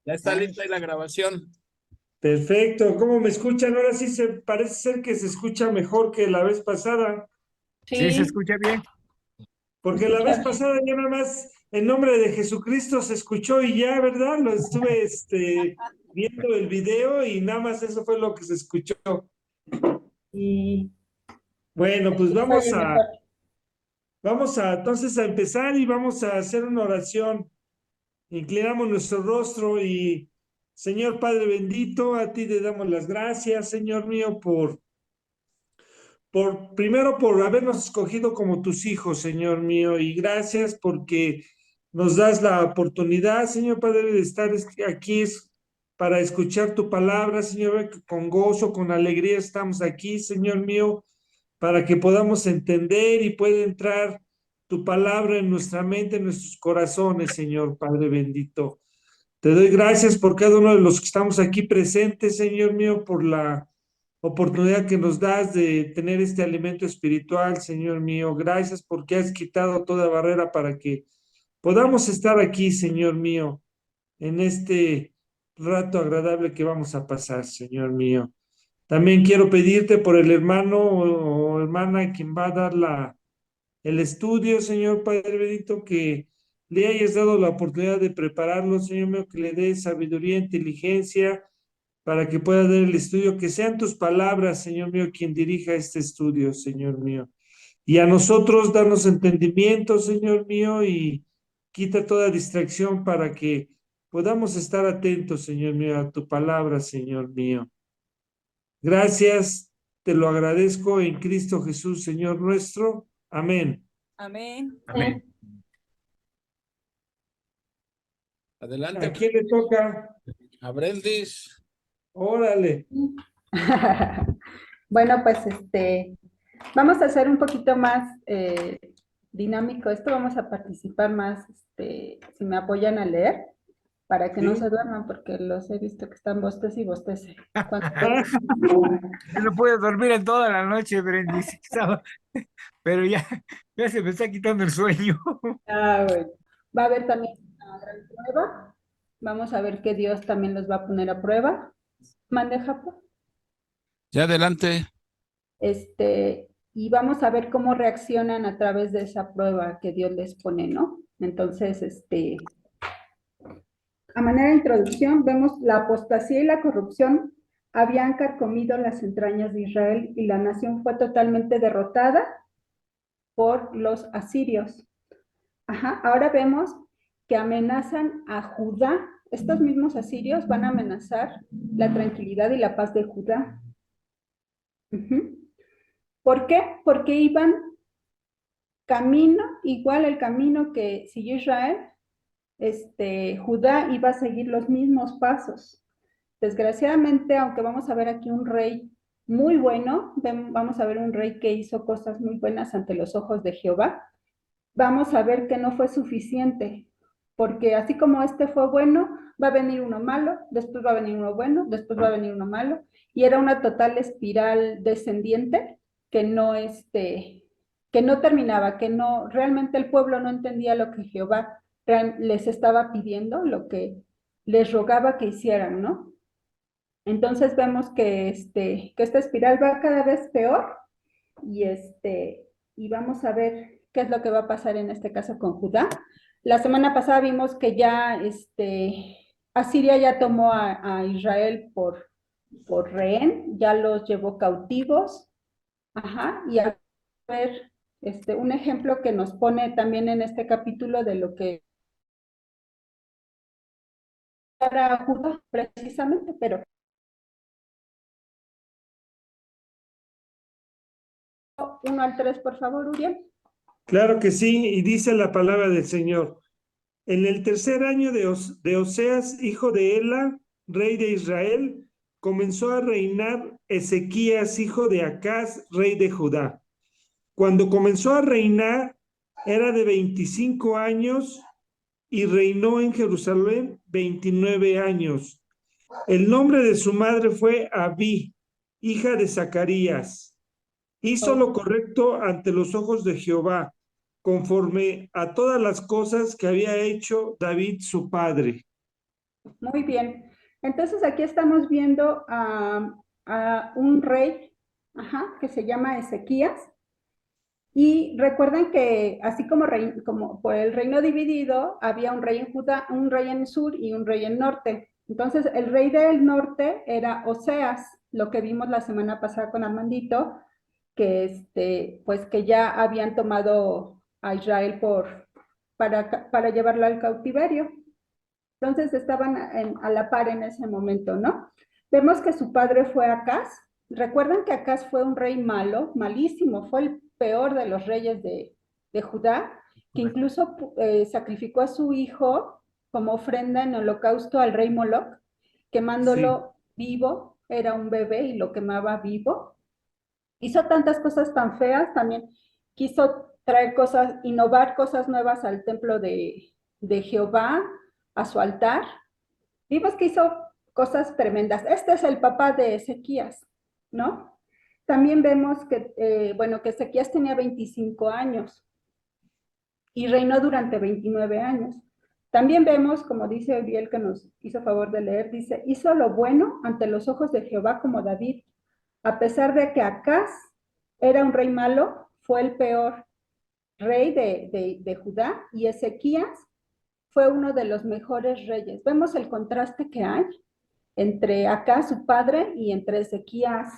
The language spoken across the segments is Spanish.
Ya está lista la grabación. Perfecto, ¿cómo me escuchan? Ahora sí parece ser que se escucha mejor que la vez pasada, Sí, se Sí, escucha bien. se porque la escucha vez bien. pasada ya nada más en nombre de Jesucristo se escuchó y ya, ¿verdad? Lo estuve viendo el video y nada más eso fue lo que se escuchó. Y Bueno, se pues escucha bien mejor. vamos a entonces a empezar y vamos a hacer una oración. Inclinamos nuestro rostro y Señor Padre bendito, a ti te damos las gracias, Señor mío, primero por habernos escogido como tus hijos, Señor mío, y gracias porque nos das la oportunidad, Señor Padre, de estar aquí para escuchar tu palabra, Señor, que con gozo, con alegría estamos aquí, Señor mío, para que podamos entender y pueda entrar tu palabra en nuestra mente, en nuestros corazones, Señor Padre bendito. Te doy gracias por cada uno de los que estamos aquí presentes, Señor mío, por la oportunidad que nos das de tener este alimento espiritual, Señor mío. Gracias porque has quitado toda barrera para que podamos estar aquí, Señor mío, en este rato agradable que vamos a pasar, Señor mío. También quiero pedirte por el hermano o hermana quien va a dar el estudio, Señor Padre bendito, que le hayas dado la oportunidad de prepararlo, Señor mío, que le des sabiduría, inteligencia para que pueda dar el estudio, que sean tus palabras, Señor mío, quien dirija este estudio, Señor mío. Y a nosotros danos entendimiento, Señor mío, y quita toda distracción para que podamos estar atentos, Señor mío, a tu palabra, Señor mío. Gracias, te lo agradezco en Cristo Jesús, Señor nuestro. Amén. Amén. Amén. Adelante, ¿A quién le toca? a Brendis. Órale. Bueno, pues vamos a hacer un poquito más dinámico esto, vamos a participar más, si me apoyan a leer, para que no ¿Sí? se duerman, porque los he visto que están bostez y bostece. Yo no puedo dormir en toda la noche, Brendis, pero ya se me está quitando el sueño. Bueno. Va a haber también una gran prueba. Vamos a ver que Dios también los va a poner a prueba. Mande, Japo. Ya adelante. Y vamos a ver cómo reaccionan a través de esa prueba que Dios les pone, ¿no? Entonces, a manera de introducción, vemos la apostasía y la corrupción habían carcomido las entrañas de Israel y la nación fue totalmente derrotada por los asirios. Ajá, ahora vemos que amenazan a Judá. Estos mismos asirios van a amenazar la tranquilidad y la paz de Judá. ¿Por qué? Porque iban camino, igual el camino que siguió Israel, Judá iba a seguir los mismos pasos. Desgraciadamente, aunque vamos a ver aquí un rey muy bueno, vamos a ver un rey que hizo cosas muy buenas ante los ojos de Jehová, vamos a ver que no fue suficiente, porque así como este fue bueno, va a venir uno malo, después va a venir uno bueno, después va a venir uno malo, y era una total espiral descendiente que que no terminaba, que no, realmente el pueblo no entendía lo que Jehová les estaba pidiendo, lo que les rogaba que hicieran, ¿no? Entonces vemos que esta espiral va cada vez peor y, y vamos a ver qué es lo que va a pasar en este caso con Judá. La semana pasada vimos que ya Asiria ya tomó a Israel por rehén, ya los llevó cautivos. Ajá, y a ver un ejemplo que nos pone también en este capítulo de lo que para Judá precisamente, pero 1 al 3, por favor, Uriel. Claro que sí, y dice la palabra del Señor. En el tercer año de Oseas, hijo de Ela, rey de Israel, comenzó a reinar Ezequías, hijo de Acaz, rey de Judá. Cuando comenzó a reinar, era de 25 años y reinó en Jerusalén 29 años. El nombre de su madre fue Abí, hija de Zacarías. Hizo lo correcto ante los ojos de Jehová, conforme a todas las cosas que había hecho David su padre. Muy bien. Entonces aquí estamos viendo a un rey, que se llama Ezequías. Y recuerden que así como por el reino dividido, había un rey en Judá, un rey en el sur y un rey en el norte. Entonces, el rey del norte era Oseas, lo que vimos la semana pasada con Armandito, que pues que ya habían tomado a Israel para llevarlo al cautiverio. Entonces estaban a la par en ese momento, ¿no? Vemos que su padre fue Acaz. Recuerdan que Acaz fue un rey malo, malísimo, fue el peor de los reyes de Judá, que incluso sacrificó a su hijo como ofrenda en holocausto al rey Moloch, Sí, quemándolo vivo, era un bebé y lo quemaba vivo. Hizo tantas cosas tan feas, también quiso traer cosas, innovar cosas nuevas al templo de Jehová, a su altar. Vimos que hizo cosas tremendas. Este es el papá de Ezequías, ¿no? También vemos que Ezequías tenía 25 años y reinó durante 29 años. También vemos, como dice Uriel, que nos hizo favor de leer, dice, hizo lo bueno ante los ojos de Jehová como David, a pesar de que Acaz era un rey malo, fue el peor rey de Judá, y Ezequías fue uno de los mejores reyes. Vemos el contraste que hay entre Acaz, su padre, y entre Ezequías,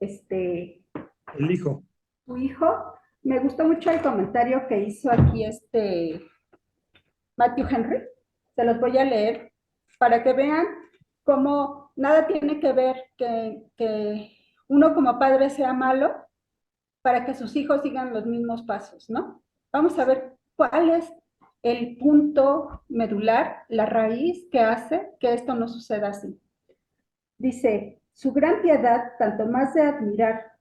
el hijo. su hijo. Me gustó mucho el comentario que hizo aquí Matthew Henry. Se los voy a leer para que vean cómo nada tiene que ver que uno como padre sea malo para que sus hijos sigan los mismos pasos, ¿no? Vamos a ver cuál es el punto medular, la raíz que hace que esto no suceda así. Dice, su gran piedad, tanto más de admirar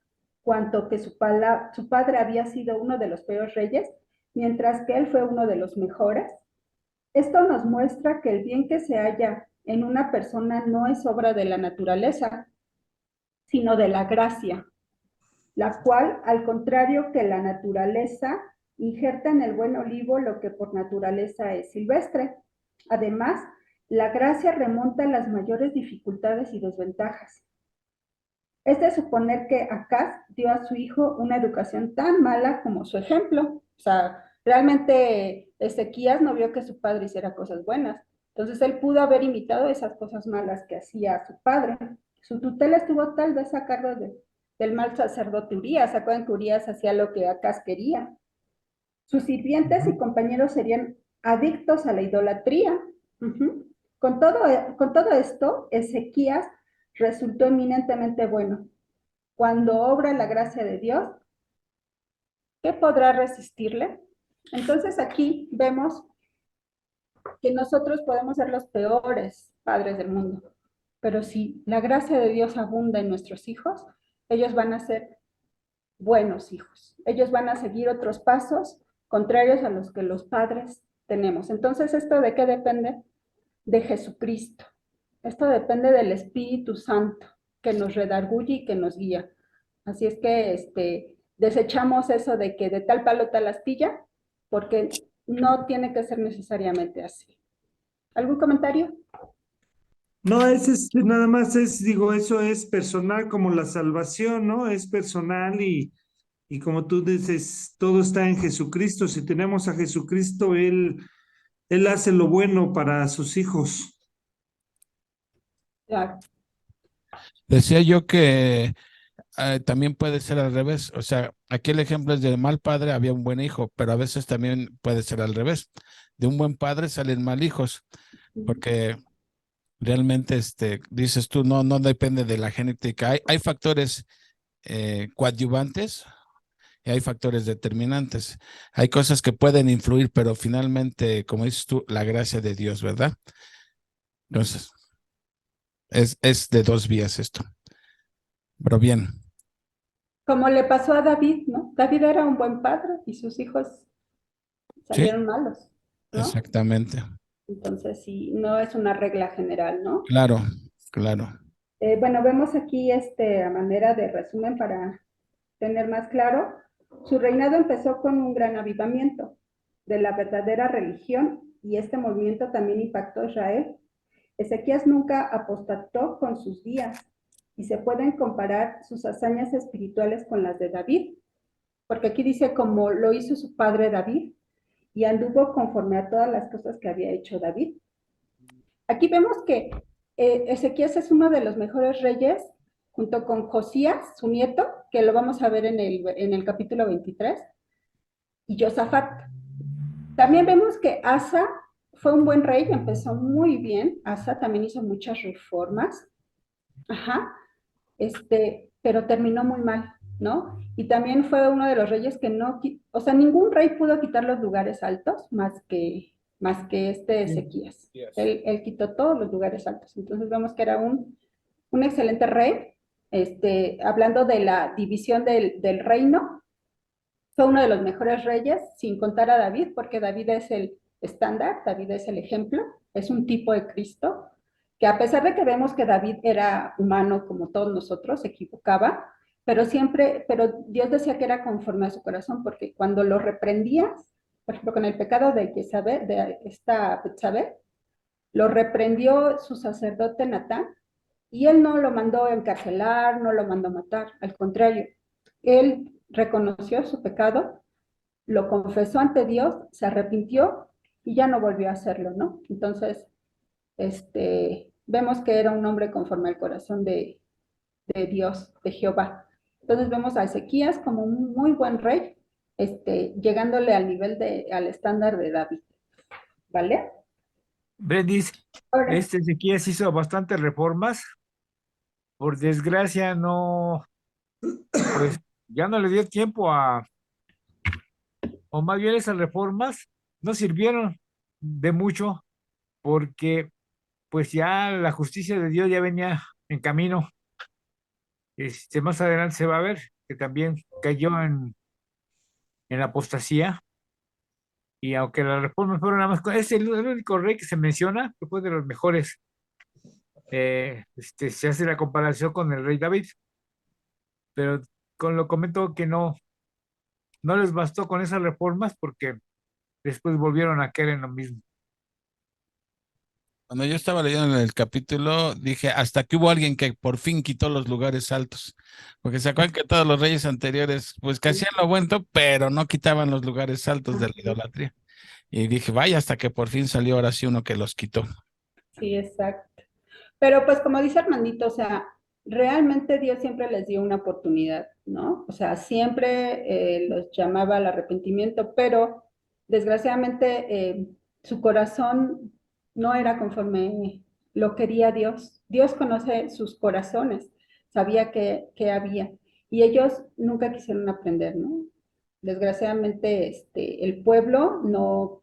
cuanto que su padre había sido uno de los peores reyes, mientras que él fue uno de los mejores. Esto nos muestra que el bien que se halla en una persona no es obra de la naturaleza, sino de la gracia, la cual, al contrario que la naturaleza, injerta en el buen olivo lo que por naturaleza es silvestre. Además, la gracia remonta las mayores dificultades y desventajas. Es de suponer que Acaz dio a su hijo una educación tan mala como su ejemplo. O sea, realmente Ezequías no vio que su padre hiciera cosas buenas. Entonces él pudo haber imitado esas cosas malas que hacía su padre. Su tutela estuvo tal vez a cargo del mal sacerdote Urías. ¿Se acuerdan que Urías hacía lo que Acaz quería? Sus sirvientes y compañeros serían adictos a la idolatría. Con todo esto, Ezequías resultó eminentemente bueno. Cuando obra la gracia de Dios, ¿qué podrá resistirle? Entonces aquí vemos que nosotros podemos ser los peores padres del mundo, pero si la gracia de Dios abunda en nuestros hijos, ellos van a ser buenos hijos. Ellos van a seguir otros pasos contrarios a los que los padres tenemos. Entonces, ¿esto de qué depende? De Jesucristo. Esto depende del Espíritu Santo, que nos redarguye y que nos guía. Así es que desechamos eso de que de tal palo tal astilla, porque no tiene que ser necesariamente así. ¿Algún comentario? No, nada más digo, eso es personal como la salvación, ¿no? Es personal y como tú dices, todo está en Jesucristo. Si tenemos a Jesucristo, Él hace lo bueno para sus hijos. Claro. Decía yo que también puede ser al revés. O sea, aquí el ejemplo es de mal padre había un buen hijo, pero a veces también puede ser al revés. De un buen padre salen mal hijos, porque realmente, dices tú, no depende de la genética. Hay factores coadyuvantes y hay factores determinantes. Hay cosas que pueden influir, pero finalmente, como dices tú, la gracia de Dios, ¿verdad? Entonces, es de dos vías esto. Pero bien, Como le pasó a David, ¿no? David era un buen padre y sus hijos sí, salieron malos, ¿no? exactamente. Entonces, sí, no es una regla general, ¿no? Claro, claro. Bueno, vemos aquí a manera de resumen para tener más claro. Su reinado empezó con un gran avivamiento de la verdadera religión y este movimiento también impactó a Israel. Ezequías nunca apostató con sus días y se pueden comparar sus hazañas espirituales con las de David, porque aquí dice como lo hizo su padre David y anduvo conforme a todas las cosas que había hecho David. Aquí vemos que Ezequías es uno de los mejores reyes, junto con Josías, su nieto, que lo vamos a ver en el capítulo 23, y Josafat. También vemos que Asa fue un buen rey, empezó muy bien. Asa también hizo muchas reformas, ajá, pero terminó muy mal, ¿no? Y también fue uno de los reyes que no, o sea, ningún rey pudo quitar los lugares altos más que Ezequías. Él quitó todos los lugares altos. Entonces vemos que era un excelente rey. Hablando de la división del reino, fue uno de los mejores reyes, sin contar a David, porque David es el estándar, David es el ejemplo, es un tipo de Cristo, que a pesar de que vemos que David era humano como todos nosotros, se equivocaba, pero Dios decía que era conforme a su corazón, porque cuando lo reprendías, por ejemplo, con el pecado de Jezabel, de esta Betsabé, lo reprendió su sacerdote Natán, y él no lo mandó encarcelar, no lo mandó matar, al contrario, él reconoció su pecado, lo confesó ante Dios, se arrepintió y ya no volvió a hacerlo, ¿no? Entonces, vemos que era un hombre conforme al corazón Dios, de Jehová. Entonces vemos a Ezequías como un muy buen rey, llegándole al nivel al estándar de David, ¿vale? Brendis, Ahora, Ezequías hizo bastantes reformas. Por desgracia, no, pues ya no le dio tiempo o más bien esas reformas no sirvieron de mucho porque pues ya la justicia de Dios ya venía en camino. Más adelante se va a ver que también cayó en la apostasía y aunque las reformas fueron nada más, es el único rey que se menciona que fue de los mejores. Se hace la comparación con el rey David, pero con lo comento que no les bastó con esas reformas porque después volvieron a caer en lo mismo. Cuando yo estaba leyendo el capítulo, dije, hasta que hubo alguien que por fin quitó los lugares altos, porque se acuerdan que todos los reyes anteriores, pues que hacían lo bueno, pero no quitaban los lugares altos de la idolatría. Y dije, vaya, hasta que por fin salió ahora sí uno que los quitó. sí, exacto. Pero pues como dice Armandito, o sea, realmente Dios siempre les dio una oportunidad, ¿no? O sea, siempre los llamaba al arrepentimiento, pero desgraciadamente su corazón no era conforme lo quería Dios. Dios conoce sus corazones, sabía que había, y ellos nunca quisieron aprender, ¿no? Desgraciadamente, el pueblo no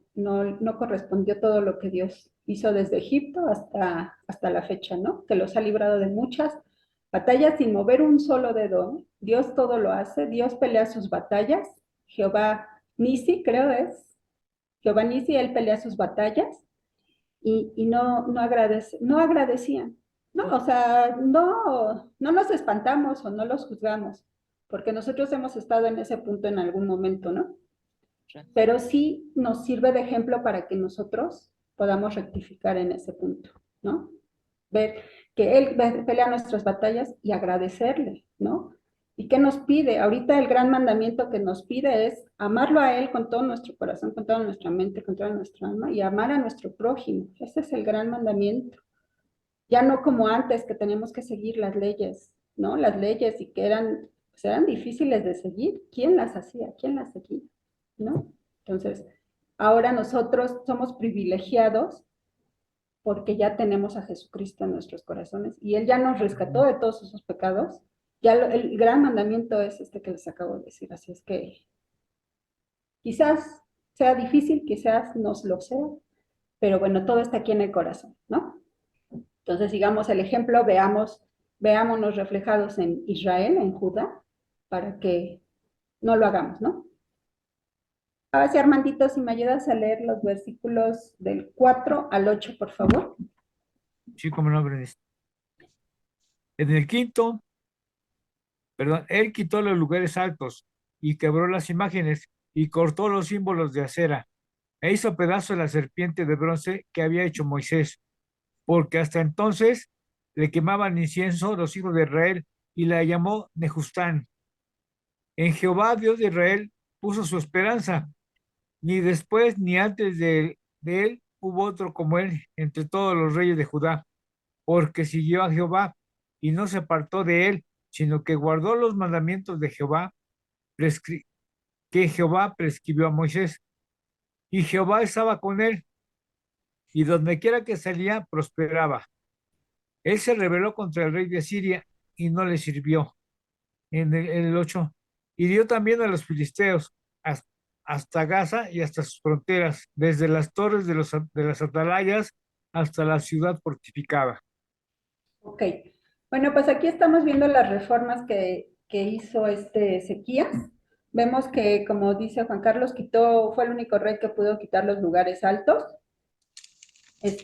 correspondió todo lo que Dios hizo desde Egipto hasta la fecha, ¿no? Que los ha librado de muchas batallas sin mover un solo dedo, ¿no? Dios todo lo hace, Dios pelea sus batallas, Jehová Nisi, creo es, Jehová Nisi, él pelea sus batallas y no agradecían, ¿no? O sea, no nos espantamos o no los juzgamos, porque nosotros hemos estado en ese punto en algún momento, ¿no? Pero sí nos sirve de ejemplo para que nosotros podamos rectificar en ese punto, ¿no? Ver que Él pelea nuestras batallas y agradecerle, ¿no? ¿Y qué nos pide? Ahorita el gran mandamiento que nos pide es amarlo a Él con todo nuestro corazón, con toda nuestra mente, con toda nuestra alma y amar a nuestro prójimo. Ese es el gran mandamiento. Ya no como antes que teníamos que seguir las leyes, ¿no? Las leyes y que pues eran difíciles de seguir. ¿Quién las hacía? ¿Quién las seguía? ¿No? Entonces, ahora nosotros somos privilegiados porque ya tenemos a Jesucristo en nuestros corazones y Él ya nos rescató de todos esos pecados. Ya el gran mandamiento es este que les acabo de decir, así es que quizás sea difícil, quizás nos lo sea, pero bueno, todo está aquí en el corazón, ¿no? Entonces, sigamos el ejemplo, veámonos reflejados en Israel, en Judá, para que no lo hagamos, ¿no? Ahora sí, Armandito, si me ayudas a leer los versículos del 4 al 8, por favor. Sí, como no, Brendis. En el quinto, perdón, él quitó los lugares altos y quebró las imágenes y cortó los símbolos de acera e hizo pedazo la serpiente de bronce que había hecho Moisés. porque hasta entonces le quemaban incienso los hijos de Israel y la llamó Nehustán. En Jehová, Dios de Israel, puso su esperanza. Ni después ni antes de él hubo otro como él entre todos los reyes de Judá, porque siguió a Jehová y no se apartó de él, sino que guardó los mandamientos de Jehová, que Jehová prescribió a Moisés. Y Jehová estaba con él, y donde quiera que salía, prosperaba. Él se rebeló contra el rey de Siria y no le sirvió. En el 8, hirió también a los filisteos hasta Gaza y hasta sus fronteras, desde las torres de las atalayas hasta la ciudad fortificada. Ok. Bueno, pues aquí estamos viendo las reformas que hizo este Ezequías. Vemos que, como dice Juan Carlos, fue el único rey que pudo quitar los lugares altos.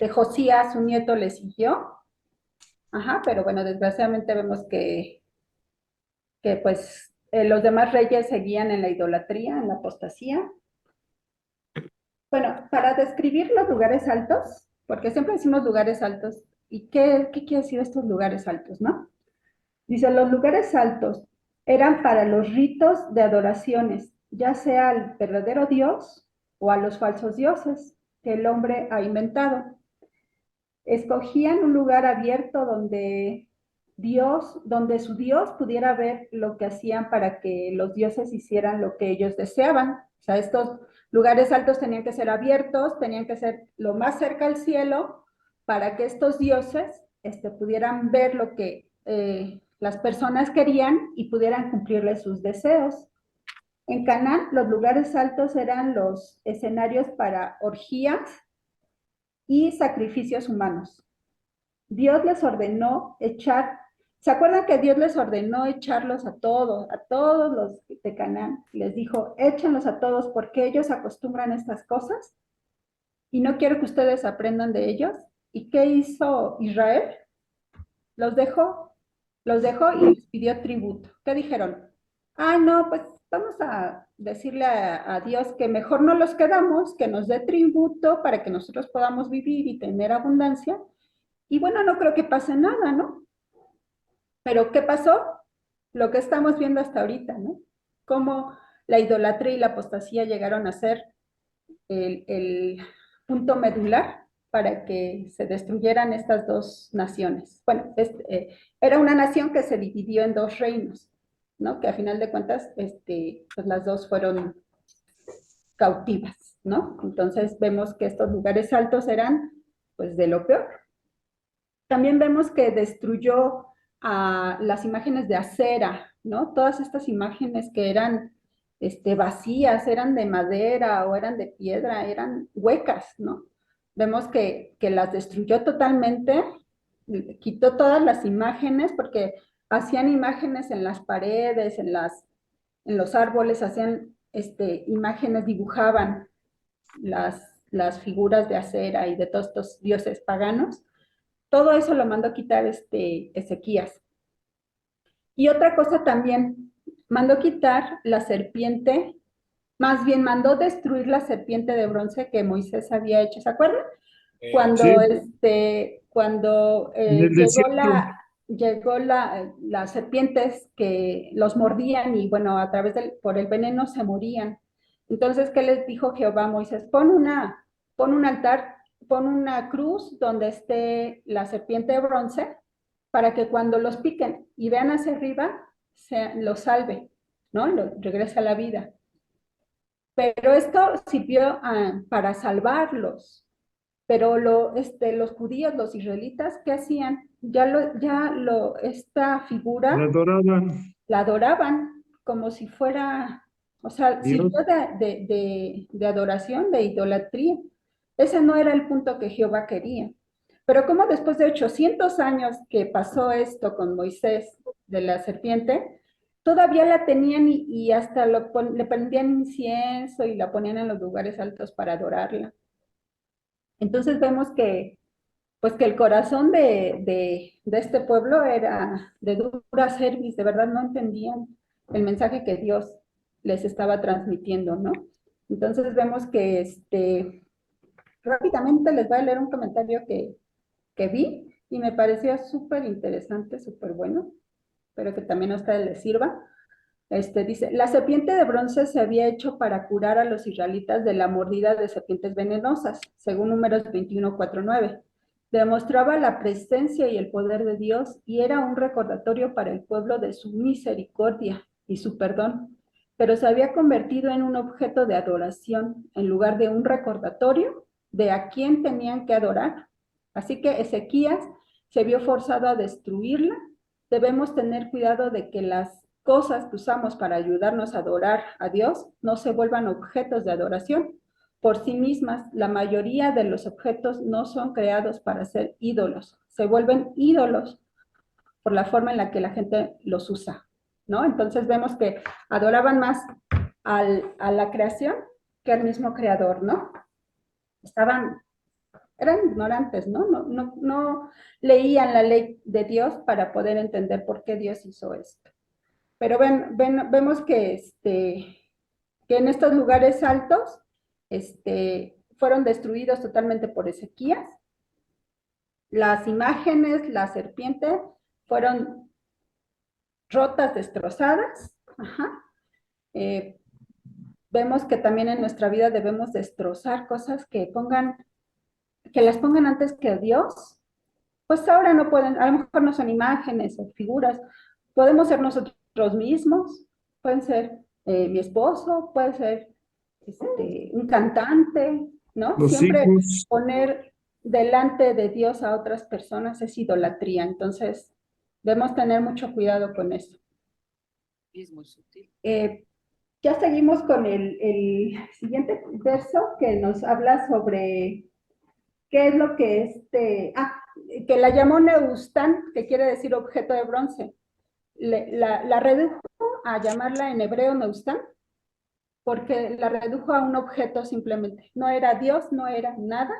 Josías, su nieto, le siguió. Ajá, pero bueno, desgraciadamente vemos que pues los demás reyes seguían en la idolatría, en la apostasía. Bueno, para describir los lugares altos, porque siempre decimos lugares altos, ¿y qué quiere decir estos lugares altos, no? Dice, los lugares altos eran para los ritos de adoraciones, ya sea al verdadero Dios o a los falsos dioses que el hombre ha inventado. Escogían un lugar abierto donde su Dios pudiera ver lo que hacían para que los dioses hicieran lo que ellos deseaban. O sea, estos lugares altos tenían que ser abiertos, tenían que ser lo más cerca al cielo para que estos dioses pudieran ver lo que las personas querían y pudieran cumplirles sus deseos. En Canaán, los lugares altos eran los escenarios para orgías y sacrificios humanos. Dios les ordenó ¿se acuerdan que Dios les ordenó echarlos a todos los de Canaán? Les dijo, échenlos a todos porque ellos acostumbran estas cosas y no quiero que ustedes aprendan de ellos. ¿Y qué hizo Israel? Los dejó y les pidió tributo. ¿Qué dijeron? Ah, no, pues vamos a decirle a Dios que mejor no los quedamos, que nos dé tributo para que nosotros podamos vivir y tener abundancia. Y bueno, no creo que pase nada, ¿no? Pero ¿qué pasó? Lo que estamos viendo hasta ahorita, ¿no? Cómo la idolatría y la apostasía llegaron a ser el punto medular para que se destruyeran estas dos naciones. Bueno, era una nación que se dividió en dos reinos, ¿no? Que a final de cuentas, pues las dos fueron cautivas, ¿no? Entonces vemos que estos lugares altos eran, pues, de lo peor. También vemos que destruyó las imágenes de acera, ¿no? Todas estas imágenes que eran vacías, eran de madera o eran de piedra, eran huecas, ¿no? Vemos que las destruyó totalmente, quitó todas las imágenes porque hacían imágenes en las paredes, en los árboles, hacían imágenes, dibujaban las figuras de acera y de todos estos dioses paganos. Todo eso lo mandó quitar Ezequías. Y otra cosa también, mandó quitar la serpiente, más bien mandó destruir la serpiente de bronce que Moisés había hecho, ¿se acuerdan? Cuando, Sí, cuando en el desierto. llegó las serpientes que los mordían y bueno, por el veneno se morían. Entonces, ¿qué les dijo Jehová a Moisés? Pon un altar, pon una cruz donde esté la serpiente de bronce para que cuando los piquen y vean hacia arriba, los salve, ¿no? Lo regrese a la vida. Pero esto sirvió para salvarlos. Pero los judíos, los israelitas, ¿qué hacían? Esta La figura adoraban. la adoraban como si fuera, o sea, Dios. sirvió de adoración, de idolatría. Ese no era el punto que Jehová quería. Pero como después de 800 años que pasó esto con Moisés de la serpiente, todavía la tenían y hasta le prendían incienso y la ponían en los lugares altos para adorarla. Entonces vemos pues que el corazón de este pueblo era de dura cerviz, de verdad no entendían el mensaje que Dios les estaba transmitiendo, ¿no? Entonces vemos que rápidamente les voy a leer un comentario que vi y me pareció súper interesante, súper bueno. Espero que también a ustedes les sirva. Dice, la serpiente de bronce se había hecho para curar a los israelitas de la mordida de serpientes venenosas, según Números 21:4-9. Demostraba la presencia y el poder de Dios y era un recordatorio para el pueblo de su misericordia y su perdón, pero se había convertido en un objeto de adoración en lugar de un recordatorio de a quién tenían que adorar. Así que Ezequías se vio forzado a destruirla. Debemos tener cuidado de que las cosas que usamos para ayudarnos a adorar a Dios no se vuelvan objetos de adoración. Por sí mismas, la mayoría de los objetos no son creados para ser ídolos, se vuelven ídolos por la forma en la que la gente los usa, ¿no? Entonces vemos que adoraban más a la creación que al mismo creador, ¿no? Eran ignorantes, ¿no? No leían la ley de Dios para poder entender por qué Dios hizo esto. Pero vemos que en estos lugares altos fueron destruidos totalmente por Ezequías. Las imágenes, la serpiente, fueron rotas, destrozadas. Ajá. Vemos que también en nuestra vida debemos destrozar cosas que las pongan antes que Dios. Pues ahora no pueden, a lo mejor no son imágenes o figuras, podemos ser nosotros mismos, pueden ser mi esposo, puede ser un cantante, ¿no? Los Siempre hijos. poner delante de Dios a otras personas es idolatría, entonces debemos tener mucho cuidado con eso. Es muy sutil. Ya seguimos con el siguiente verso que nos habla sobre qué es lo que que la llamó Neustán, que quiere decir objeto de bronce. La redujo a llamarla en hebreo Neustán, porque la redujo a un objeto simplemente. No era Dios, no era nada.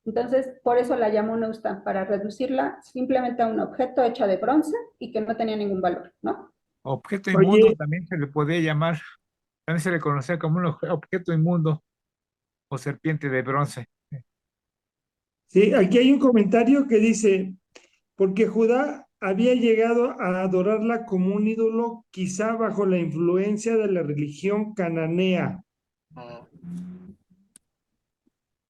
Entonces, por eso la llamó Neustán, para reducirla simplemente a un objeto hecho de bronce y que no tenía ningún valor, ¿no? Objeto Oye. inmundo también se le podía llamar, también se le conocía como un objeto inmundo o serpiente de bronce. Sí, aquí hay un comentario que dice, porque Judá había llegado a adorarla como un ídolo, quizá bajo la influencia de la religión cananea.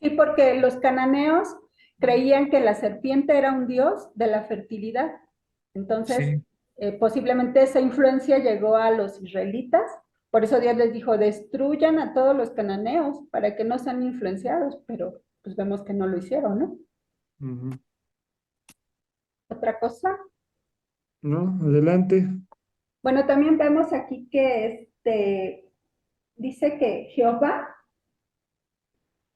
Sí, porque los cananeos creían que la serpiente era un dios de la fertilidad. Entonces, Sí. posiblemente esa influencia llegó a los israelitas. Por eso Dios les dijo, destruyan a todos los cananeos para que no sean influenciados, pero pues vemos que no lo hicieron, ¿no? Ujú. Otra cosa. ¿No? Adelante. Bueno, también vemos aquí que dice que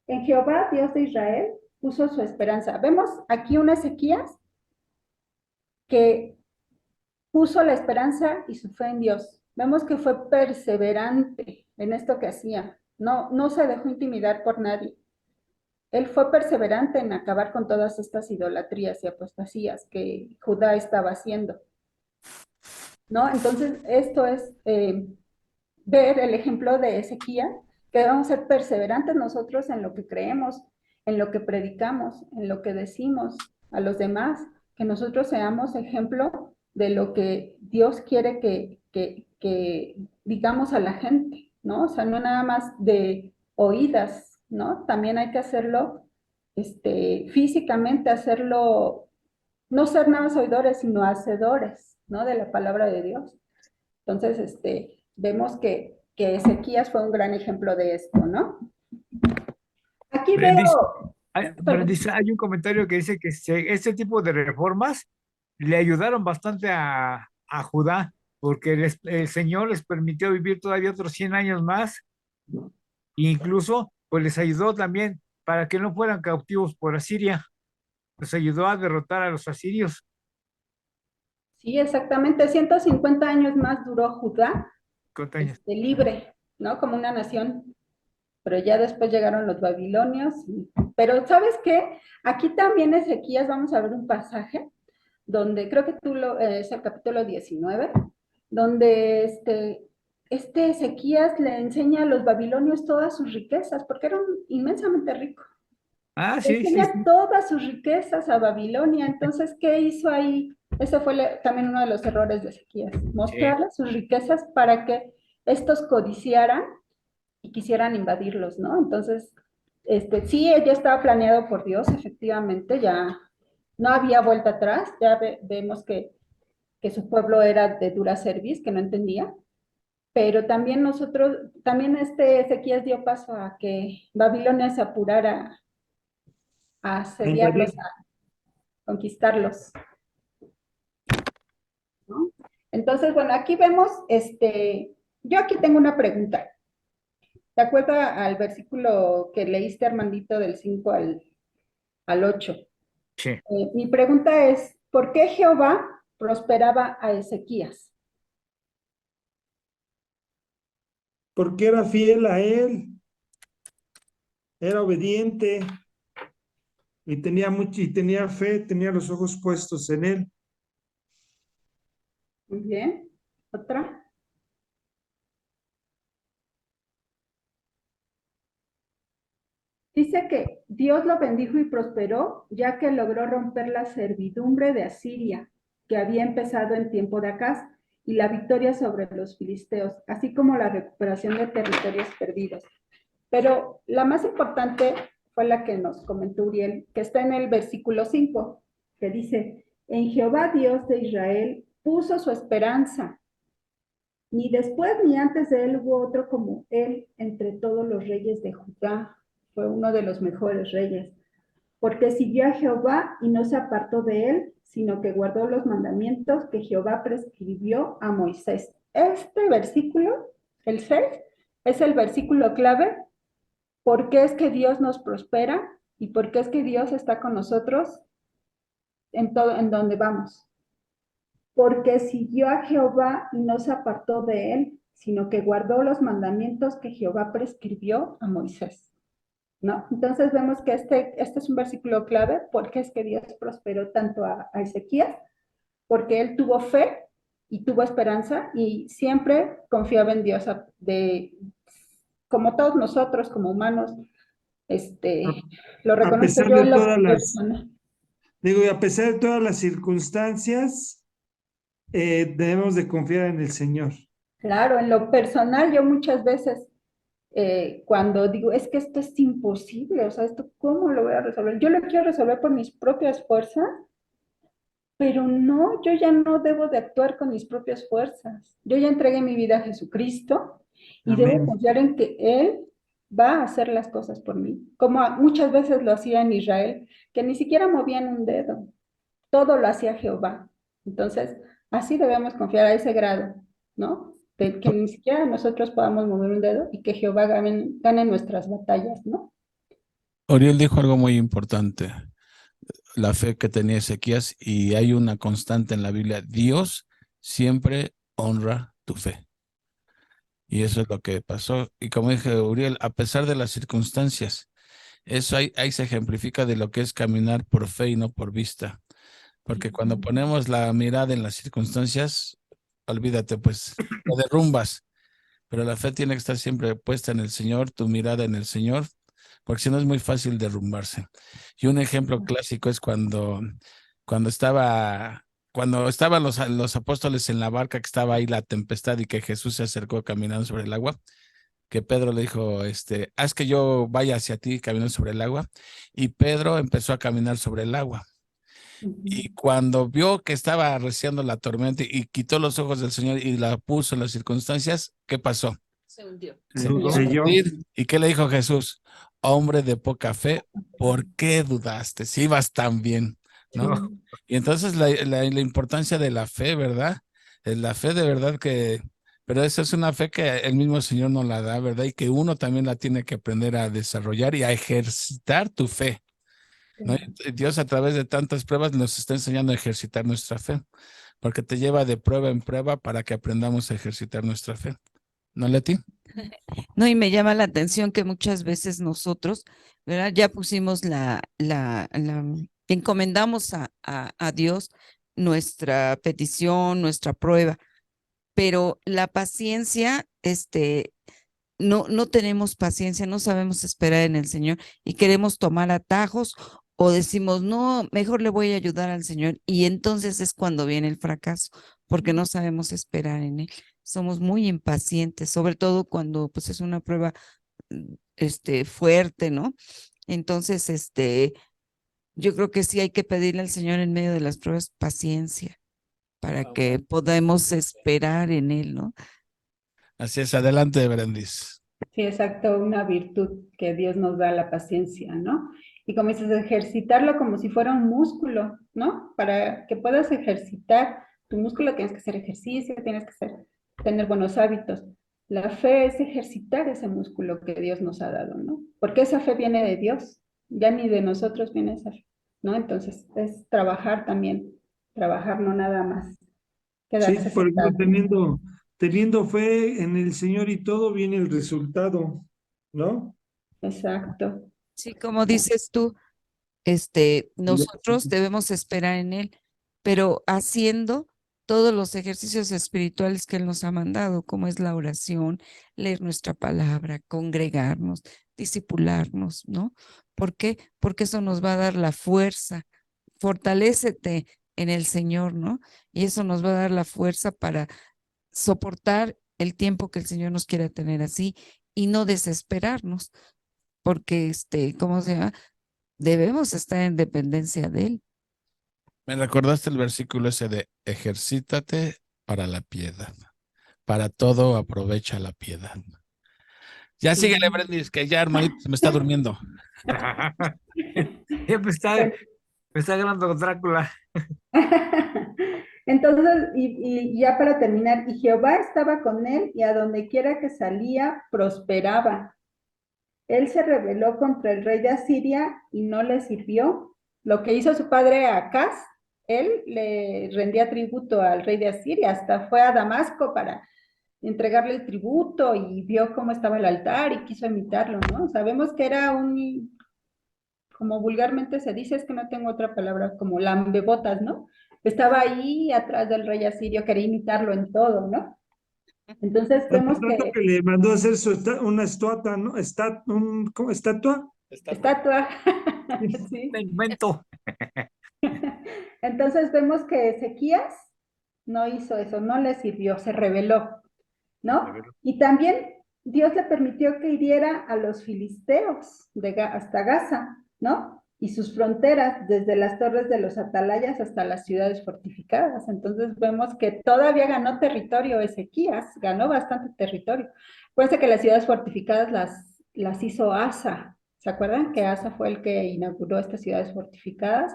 en Jehová, Dios de Israel, puso su esperanza. Vemos aquí una Ezequías que puso la esperanza y su fe en Dios. Vemos que fue perseverante en esto que hacía. No se dejó intimidar por nadie. Él fue perseverante en acabar con todas estas idolatrías y apostasías que Judá estaba haciendo, ¿no? Entonces, esto es ver el ejemplo de Ezequías, que debemos ser perseverantes nosotros en lo que creemos, en lo que predicamos, en lo que decimos a los demás, que nosotros seamos ejemplo de lo que Dios quiere que digamos a la gente, ¿no? O sea, no nada más de oídas, ¿no? También hay que hacerlo físicamente, hacerlo, no ser nada más oidores, sino hacedores, ¿no? De la palabra de Dios. Entonces, vemos que Ezequías fue un gran ejemplo de esto, ¿no? Aquí Brendis, veo, perdón, Hay un comentario que dice que este tipo de reformas le ayudaron bastante a Judá, porque el Señor les permitió vivir todavía otros 100 años más, e incluso pues les ayudó también para que no fueran cautivos por Asiria, les ayudó a derrotar a los asirios. sí, exactamente, 150 años más duró Judá, ¿Cuántos años? libre, ¿no? Como una nación, pero ya después llegaron los babilonios, pero ¿sabes qué? Aquí también Ezequías, vamos a ver un pasaje, donde creo que es el capítulo 19, donde Ezequías le enseña a los babilonios todas sus riquezas, porque era inmensamente rico. Ah, Él sí, sí, tenía sí. todas sus riquezas a Babilonia. Entonces, ¿qué hizo ahí? Ese fue también uno de los errores de Ezequías, Sí. mostrarles sus riquezas para que estos codiciaran y quisieran invadirlos, ¿no? Entonces, sí, ya estaba planeado por Dios, efectivamente, ya no había vuelta atrás, ya vemos que su pueblo era de dura cerviz, que no entendía, pero también también Ezequías dio paso a que Babilonia se apurara a A asediarlos, invadir. a conquistarlos, ¿no? Entonces, bueno, aquí vemos, yo aquí tengo una pregunta. De acuerdo al versículo que leíste, Armandito, del 5 al 8, Sí. mi pregunta es, ¿por qué Jehová prosperaba a Ezequías? Porque era fiel a él, era obediente y tenía fe, tenía los ojos puestos en él. Muy bien. ¿Otra? Dice que Dios lo bendijo y prosperó, ya que logró romper la servidumbre de Asiria, que había empezado en tiempo de Acaz, y la victoria sobre los filisteos, así como la recuperación de territorios perdidos. Pero la más importante fue la que nos comentó Uriel, que está en el versículo 5, que dice, en Jehová Dios de Israel puso su esperanza. Ni después ni antes de él hubo otro como él entre todos los reyes de Judá. Fue uno de los mejores reyes, porque siguió a Jehová y no se apartó de él, sino que guardó los mandamientos que Jehová prescribió a Moisés. Este versículo, el 6, es el versículo clave. ¿Por qué es que Dios nos prospera? ¿Y por qué es que Dios está con nosotros en donde vamos? Porque siguió a Jehová y no se apartó de él, sino que guardó los mandamientos que Jehová prescribió a Moisés, ¿no? Entonces vemos que este es un versículo clave, porque es que Dios prosperó tanto a Ezequías, porque él tuvo fe y tuvo esperanza y siempre confiaba en Dios, como todos nosotros, como humanos, A, lo a reconozco pesar yo de en lo todas las, personal. digo, y a pesar de todas las circunstancias, debemos de confiar en el Señor. Claro, en lo personal yo muchas veces cuando digo, es que esto es imposible, o sea, esto, ¿cómo lo voy a resolver? Yo lo quiero resolver por mis propias fuerzas, pero no, yo ya no debo de actuar con mis propias fuerzas. Yo ya entregué mi vida a Jesucristo y debo Amén. confiar en que Él va a hacer las cosas por mí, como muchas veces lo hacía en Israel, que ni siquiera movían un dedo, todo lo hacía Jehová. Entonces, así debemos confiar a ese grado, ¿no? De que ni siquiera nosotros podamos mover un dedo y que Jehová gane nuestras batallas, ¿no? Oriel dijo algo muy importante, la fe que tenía Ezequías, y hay una constante en la Biblia: Dios siempre honra tu fe. Y eso es lo que pasó. Y como dije, Uriel, a pesar de las circunstancias, eso ahí se ejemplifica de lo que es caminar por fe y no por vista. Porque cuando ponemos la mirada en las circunstancias, olvídate, pues te derrumbas. Pero la fe tiene que estar siempre puesta en el Señor, tu mirada en el Señor, porque si no es muy fácil derrumbarse. Y un ejemplo clásico es cuando estaba, cuando estaban los apóstoles en la barca, que estaba ahí la tempestad y que Jesús se acercó caminando sobre el agua, que Pedro le dijo, haz que yo vaya hacia ti caminando sobre el agua. Y Pedro empezó a caminar sobre el agua. Y cuando vio que estaba arreciando la tormenta y quitó los ojos del Señor y la puso en las circunstancias, ¿qué pasó? Se hundió. Se Dudó. empezó a Selló. hundir. ¿Y qué le dijo Jesús? Hombre de poca fe, ¿por qué dudaste? Si ibas tan bien, ¿no? No, Y entonces la importancia de la fe, ¿verdad? La fe de verdad pero esa es una fe que el mismo Señor nos la da, ¿verdad? Y que uno también la tiene que aprender a desarrollar y a ejercitar tu fe, ¿no? Y Dios a través de tantas pruebas nos está enseñando a ejercitar nuestra fe, porque te lleva de prueba en prueba para que aprendamos a ejercitar nuestra fe. ¿No, Leti? No, y me llama la atención que muchas veces nosotros, ¿verdad? Ya pusimos encomendamos a Dios nuestra petición, nuestra prueba, pero la paciencia, no tenemos paciencia, no sabemos esperar en el Señor y queremos tomar atajos o decimos, no, mejor le voy a ayudar al Señor. Y entonces es cuando viene el fracaso, porque no sabemos esperar en Él. Somos muy impacientes, sobre todo cuando pues es una prueba fuerte, ¿no? Entonces, yo creo que sí hay que pedirle al Señor en medio de las pruebas paciencia para que podamos esperar en Él, ¿no? Así es, adelante, Berenice. Sí, exacto, una virtud que Dios nos da, la paciencia, ¿no? Y como dices, ejercitarlo como si fuera un músculo, ¿no? Para que puedas ejercitar tu músculo tienes que hacer ejercicio, tener buenos hábitos. La fe es ejercitar ese músculo que Dios nos ha dado, ¿no? Porque esa fe viene de Dios, ya ni de nosotros viene esa fe, ¿no? Entonces es trabajar también, trabajar no nada más, Sí, quedarse por ejemplo, sentado. teniendo fe en el Señor y todo, viene el resultado, ¿no? Exacto. Sí, como dices tú, nosotros debemos esperar en Él, pero haciendo todos los ejercicios espirituales que Él nos ha mandado, como es la oración, leer nuestra palabra, congregarnos, discipularnos, ¿no? ¿Por qué? Porque eso nos va a dar la fuerza. Fortalécete en el Señor, ¿no? Y eso nos va a dar la fuerza para soportar el tiempo que el Señor nos quiera tener así y no desesperarnos, porque, ¿cómo se llama? Debemos estar en dependencia de Él. Me recordaste el versículo ese de ejercítate para la piedad. Para todo aprovecha la piedad. Ya Sí. síguele, Berenice, que ya, hermanito, se me está durmiendo. Ya me está ganando Drácula. Entonces, y ya para terminar, y Jehová estaba con él y a donde quiera que salía, prosperaba. Él se rebeló contra el rey de Asiria y no le sirvió. Lo que hizo su padre Acaz, él le rendía tributo al rey de Asiria, hasta fue a Damasco para entregarle el tributo y vio cómo estaba el altar y quiso imitarlo, ¿no? Sabemos que era como vulgarmente se dice, es que no tengo otra palabra, como lambebotas, ¿no? Estaba ahí atrás del rey asirio, quería imitarlo en todo, ¿no? Entonces Hasta vemos tanto que que le mandó a hacer una estatua, ¿no? ¿Cómo? ¿Estatua? estatua, sí. Me invento. Entonces vemos que Ezequías no hizo eso, no le sirvió, se rebeló, ¿no? Y también Dios le permitió que hiriera a los filisteos hasta Gaza, ¿no? Y sus fronteras, desde las torres de los atalayas hasta las ciudades fortificadas. Entonces vemos que todavía ganó territorio Ezequías, ganó bastante territorio. Acuérdense que las ciudades fortificadas las hizo Asa. ¿Se acuerdan que Asa fue el que inauguró estas ciudades fortificadas?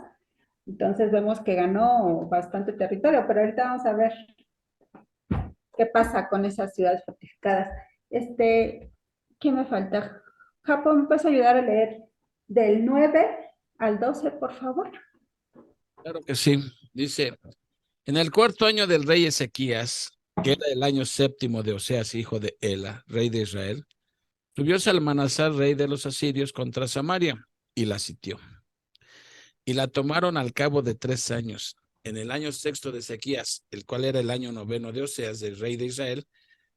Entonces vemos que ganó bastante territorio, pero ahorita vamos a ver qué pasa con esas ciudades fortificadas. ¿Qué me falta? Japón, ¿me puedes ayudar a leer del 9 al 12, por favor? Claro que sí. Dice, en el cuarto año del rey Ezequías, que era el año séptimo de Oseas, hijo de Ela, rey de Israel, subió Salmanasar, rey de los asirios, contra Samaria y la sitió. Y la tomaron al cabo de 3 años. En el año sexto de Ezequías, el cual era el año noveno de Oseas, del rey de Israel,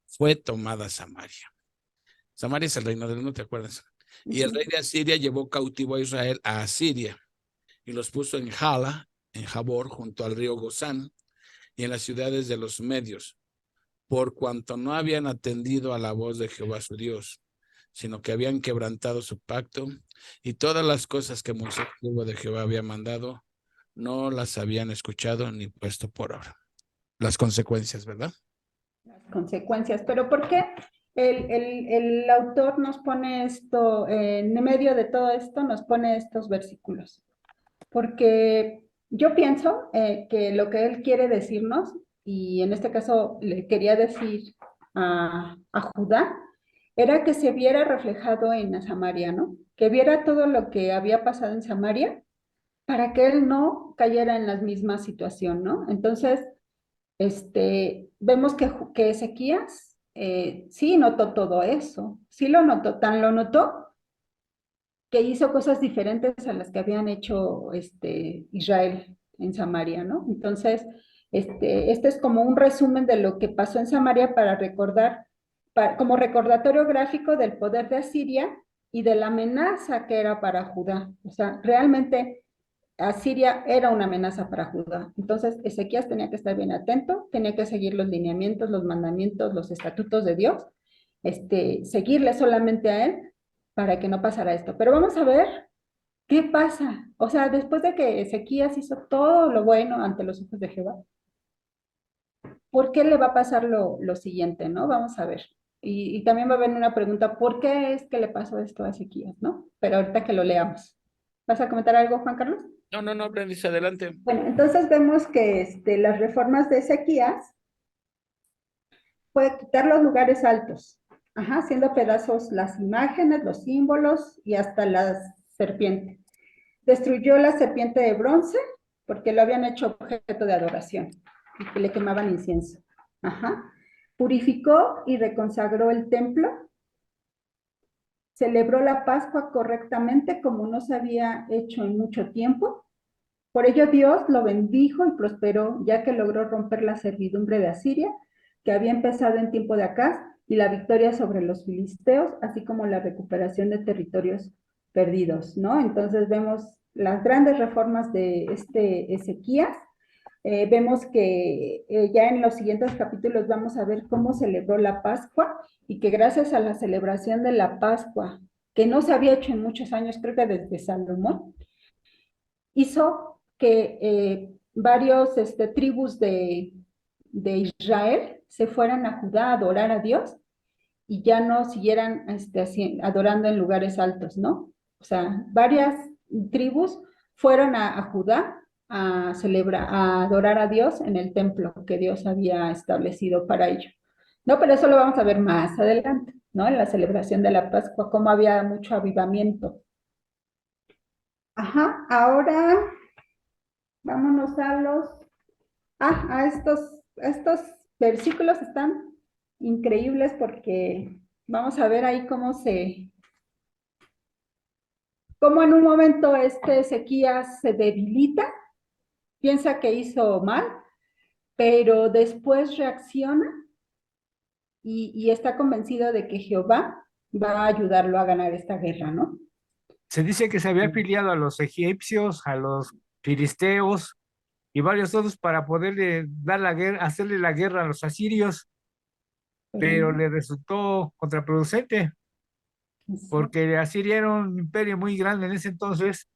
fue tomada Samaria. Samaria es el reino del norte, ¿te acuerdas? Y el rey de Asiria llevó cautivo a Israel a Asiria y los puso en Hala, en Jabor, junto al río Gozán, y en las ciudades de los medios, por cuanto no habían atendido a la voz de Jehová su Dios, sino que habían quebrantado su pacto, y todas las cosas que Moisés, siervo de Jehová, había mandado, no las habían escuchado ni puesto por obra. Las consecuencias, ¿verdad? Las consecuencias. Pero ¿por qué el autor nos pone esto, en medio de todo esto, nos pone estos versículos? Porque yo pienso que lo que él quiere decirnos, y en este caso le quería decir a Judá, era que se viera reflejado en Samaria, ¿no? Que viera todo lo que había pasado en Samaria para que él no cayera en la misma situación, ¿no? Entonces, vemos que Ezequías sí notó todo eso, sí lo notó, tan lo notó que hizo cosas diferentes a las que habían hecho Israel en Samaria, ¿no? Entonces, este es como un resumen de lo que pasó en Samaria para recordar como recordatorio gráfico del poder de Asiria y de la amenaza que era para Judá. O sea, realmente Asiria era una amenaza para Judá. Entonces, Ezequías tenía que estar bien atento, tenía que seguir los lineamientos, los mandamientos, los estatutos de Dios, seguirle solamente a él para que no pasara esto. Pero vamos a ver qué pasa. O sea, después de que Ezequías hizo todo lo bueno ante los ojos de Jehová, ¿por qué le va a pasar lo siguiente, no? Vamos a ver. Y también va a haber una pregunta, ¿por qué es que le pasó esto a Ezequías, no? Pero ahorita que lo leamos. ¿Vas a comentar algo, Juan Carlos? No, no, no, Brendis, adelante. Bueno, entonces vemos que las reformas de Ezequías fue quitar los lugares altos, ajá, haciendo pedazos las imágenes, los símbolos y hasta la serpiente. Destruyó la serpiente de bronce porque lo habían hecho objeto de adoración y que le quemaban incienso. Ajá. Purificó y reconsagró el templo. Celebró la Pascua correctamente como no se había hecho en mucho tiempo. Por ello Dios lo bendijo y prosperó, ya que logró romper la servidumbre de Asiria, que había empezado en tiempo de Acaz, y la victoria sobre los filisteos, así como la recuperación de territorios perdidos, ¿no? Entonces vemos las grandes reformas de este Ezequías. Vemos que ya en los siguientes capítulos vamos a ver cómo celebró la Pascua y que gracias a la celebración de la Pascua, que no se había hecho en muchos años, creo que desde Salomón, hizo que varios tribus de Israel se fueran a Judá a adorar a Dios y ya no siguieran adorando en lugares altos, ¿no? O sea, varias tribus fueron a Judá a celebrar, a adorar a Dios en el templo que Dios había establecido para ello. No, pero eso lo vamos a ver más adelante, ¿no? En la celebración de la Pascua, cómo había mucho avivamiento. Ajá, ahora vámonos a estos versículos están increíbles porque vamos a ver ahí cómo en un momento Ezequías se debilita, piensa que hizo mal, pero después reacciona y está convencido de que Jehová va a ayudarlo a ganar esta guerra, ¿no? Se dice que se había afiliado a los egipcios, a los filisteos y varios otros para poderle dar la guerra, hacerle la guerra a los asirios, pero le resultó contraproducente, porque Asiria era un imperio muy grande en ese entonces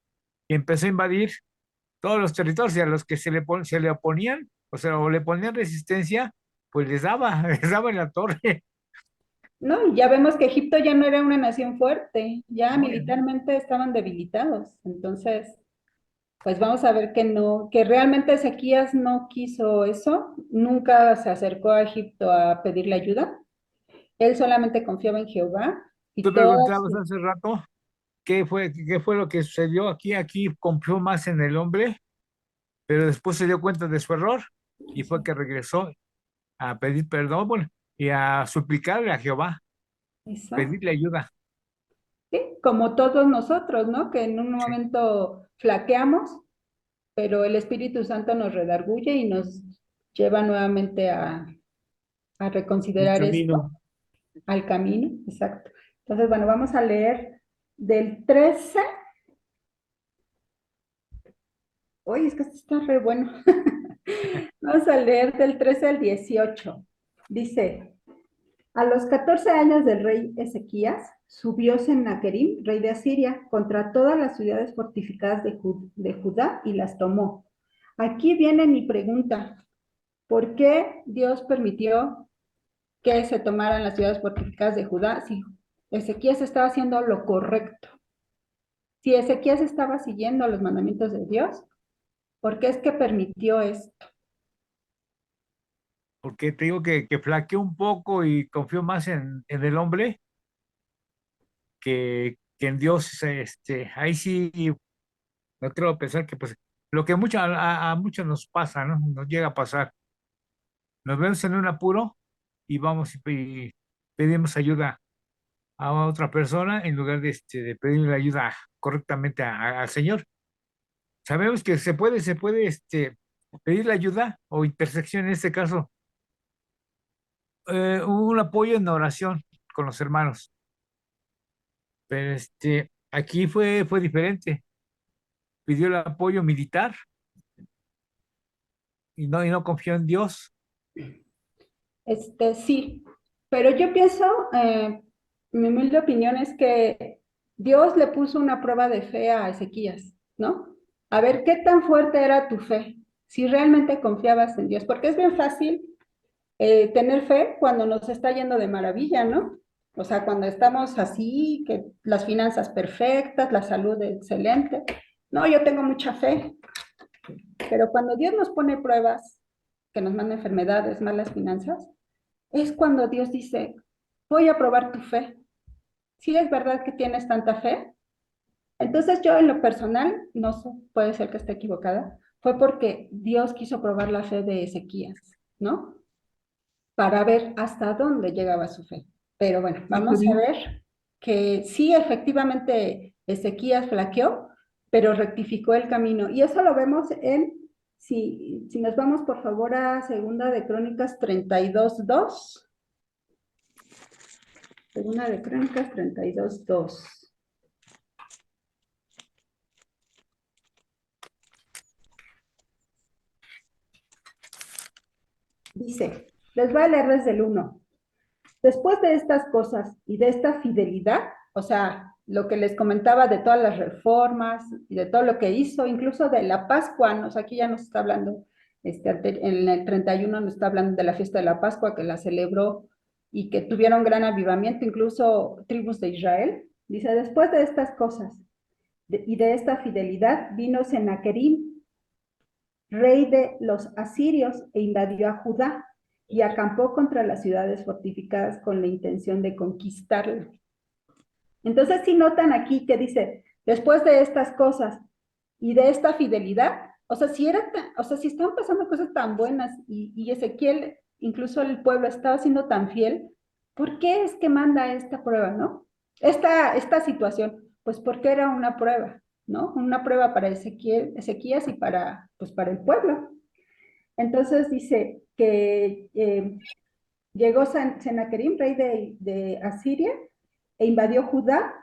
y empezó a invadir todos los territorios y a los que se le oponían, o sea, o le ponían resistencia, pues les daba en la torre. No, y ya vemos que Egipto ya no era una nación fuerte, ya No, militarmente estaban debilitados. Entonces, pues vamos a ver que no, que realmente Ezequías no quiso eso, nunca se acercó a Egipto a pedirle ayuda. Él solamente confiaba en Jehová tú y preguntabas hace rato qué fue lo que sucedió aquí. Aquí confió más en el hombre, pero después se dio cuenta de su error y fue que regresó a pedir perdón, bueno, y a suplicarle a Jehová, exacto, pedirle ayuda. ¿sí? Como todos nosotros, ¿no? Que en un momento flaqueamos, pero el Espíritu Santo nos redarguye y nos lleva nuevamente a El reconsiderar esto, camino. al camino, exacto. Entonces, bueno, vamos a leer del 13. Uy, es que esto está re bueno. Vamos a leer del 13 al 18. Dice, a los 14 años del rey Ezequías, subió Sennacherib, rey de Asiria, contra todas las ciudades fortificadas de Judá y las tomó. Aquí viene mi pregunta. ¿Por qué Dios permitió que se tomaran las ciudades fortificadas de Judá si Ezequías estaba haciendo lo correcto? Si Ezequías estaba siguiendo los mandamientos de Dios, ¿por qué es que permitió esto? Porque te digo que flaqueó un poco y confió más en el hombre que en Dios. Ahí sí, no creo pensar que pues lo que a muchos nos pasa, ¿no? Nos llega a pasar. Nos vemos en un apuro y vamos y pedimos ayuda a otra persona en lugar de pedirle ayuda correctamente al Señor. Sabemos que se puede pedir la ayuda o intersección en este caso hubo un apoyo en oración con los hermanos. Pero aquí fue diferente. Pidió el apoyo militar y no confió en Dios. Sí, pero yo pienso, mi humilde opinión es que Dios le puso una prueba de fe a Ezequías, ¿no? A ver qué tan fuerte era tu fe, si realmente confiabas en Dios, porque es bien fácil tener fe cuando nos está yendo de maravilla, ¿no? O sea, cuando estamos así, que las finanzas perfectas, la salud excelente. No, yo tengo mucha fe, pero cuando Dios nos pone pruebas, que nos manda enfermedades, malas finanzas, es cuando Dios dice, voy a probar tu fe. Si es verdad que tienes tanta fe, entonces yo en lo personal, no sé, puede ser que esté equivocada, fue porque Dios quiso probar la fe de Ezequías, ¿no? Para ver hasta dónde llegaba su fe. Pero bueno, vamos a ver que sí, efectivamente, Ezequías flaqueó, pero rectificó el camino. Y eso lo vemos si nos vamos por favor a Segunda de Crónicas 32:2. Segunda de Crónicas 32:2. Dice, les voy a leer desde el 1. Después de estas cosas y de esta fidelidad, o sea, lo que les comentaba de todas las reformas y de todo lo que hizo, incluso de la Pascua, ¿no? O sea, aquí ya nos está hablando, en el 31 nos está hablando de la fiesta de la Pascua, que la celebró y que tuvieron gran avivamiento, incluso tribus de Israel. Dice, después de estas cosas y de esta fidelidad, vino Sennacherib, rey de los asirios, e invadió a Judá y acampó contra las ciudades fortificadas con la intención de conquistarla. Entonces, si notan aquí que dice, después de estas cosas y de esta fidelidad, o sea, si estaban pasando cosas tan buenas y Ezequiel, incluso el pueblo, estaba siendo tan fiel, ¿por qué es que manda esta prueba, no? Esta situación, pues porque era una prueba, ¿no? Una prueba para Ezequías y pues para el pueblo. Entonces dice que llegó Sennacherib, rey de Asiria, e invadió Judá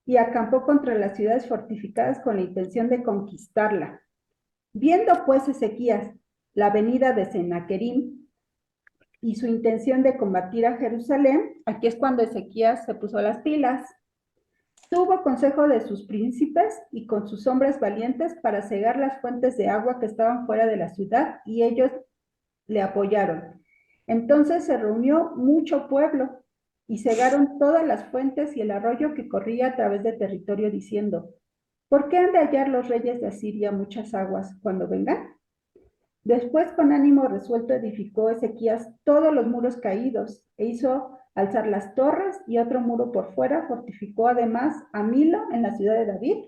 y acampó contra las ciudades fortificadas con la intención de conquistarla. Viendo pues Ezequías la venida de Sennacherib y su intención de combatir a Jerusalén, aquí es cuando Ezequías se puso las pilas. Tuvo consejo de sus príncipes y con sus hombres valientes para cegar las fuentes de agua que estaban fuera de la ciudad, y ellos le apoyaron. Entonces se reunió mucho pueblo y cegaron todas las fuentes y el arroyo que corría a través del territorio, diciendo, ¿por qué han de hallar los reyes de Asiria muchas aguas cuando vengan? Después, con ánimo resuelto, edificó Ezequías todos los muros caídos e hizo alzar las torres y otro muro por fuera. Fortificó además a Milo en la ciudad de David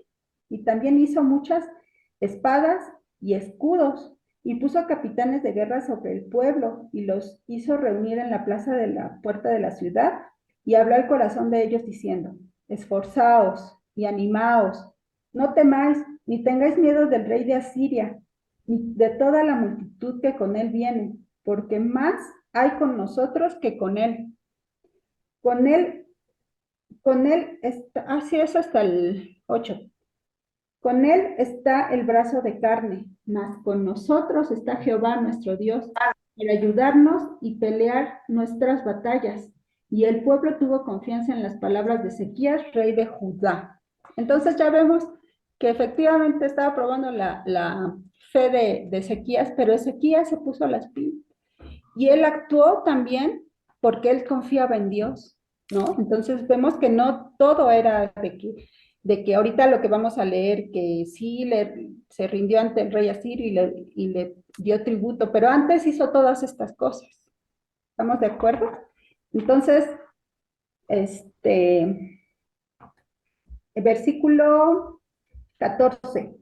y también hizo muchas espadas y escudos y puso capitanes de guerra sobre el pueblo y los hizo reunir en la plaza de la puerta de la ciudad y habló al corazón de ellos diciendo, esforzaos y animaos, no temáis ni tengáis miedo del rey de Asiria, de toda la multitud que con él viene, porque más hay con nosotros que con él. Con él está, así es hasta el 8. Con él está el brazo de carne, mas con nosotros está Jehová nuestro Dios, para ayudarnos y pelear nuestras batallas. Y el pueblo tuvo confianza en las palabras de Ezequías, rey de Judá. Entonces ya vemos que efectivamente estaba probando la fe de Ezequías, pero Ezequías se puso las pilas. Y él actuó también porque él confiaba en Dios, ¿no? Entonces vemos que no todo era de que ahorita lo que vamos a leer, que sí se rindió ante el rey Asirio y le dio tributo, pero antes hizo todas estas cosas. ¿Estamos de acuerdo? Entonces, el versículo 14.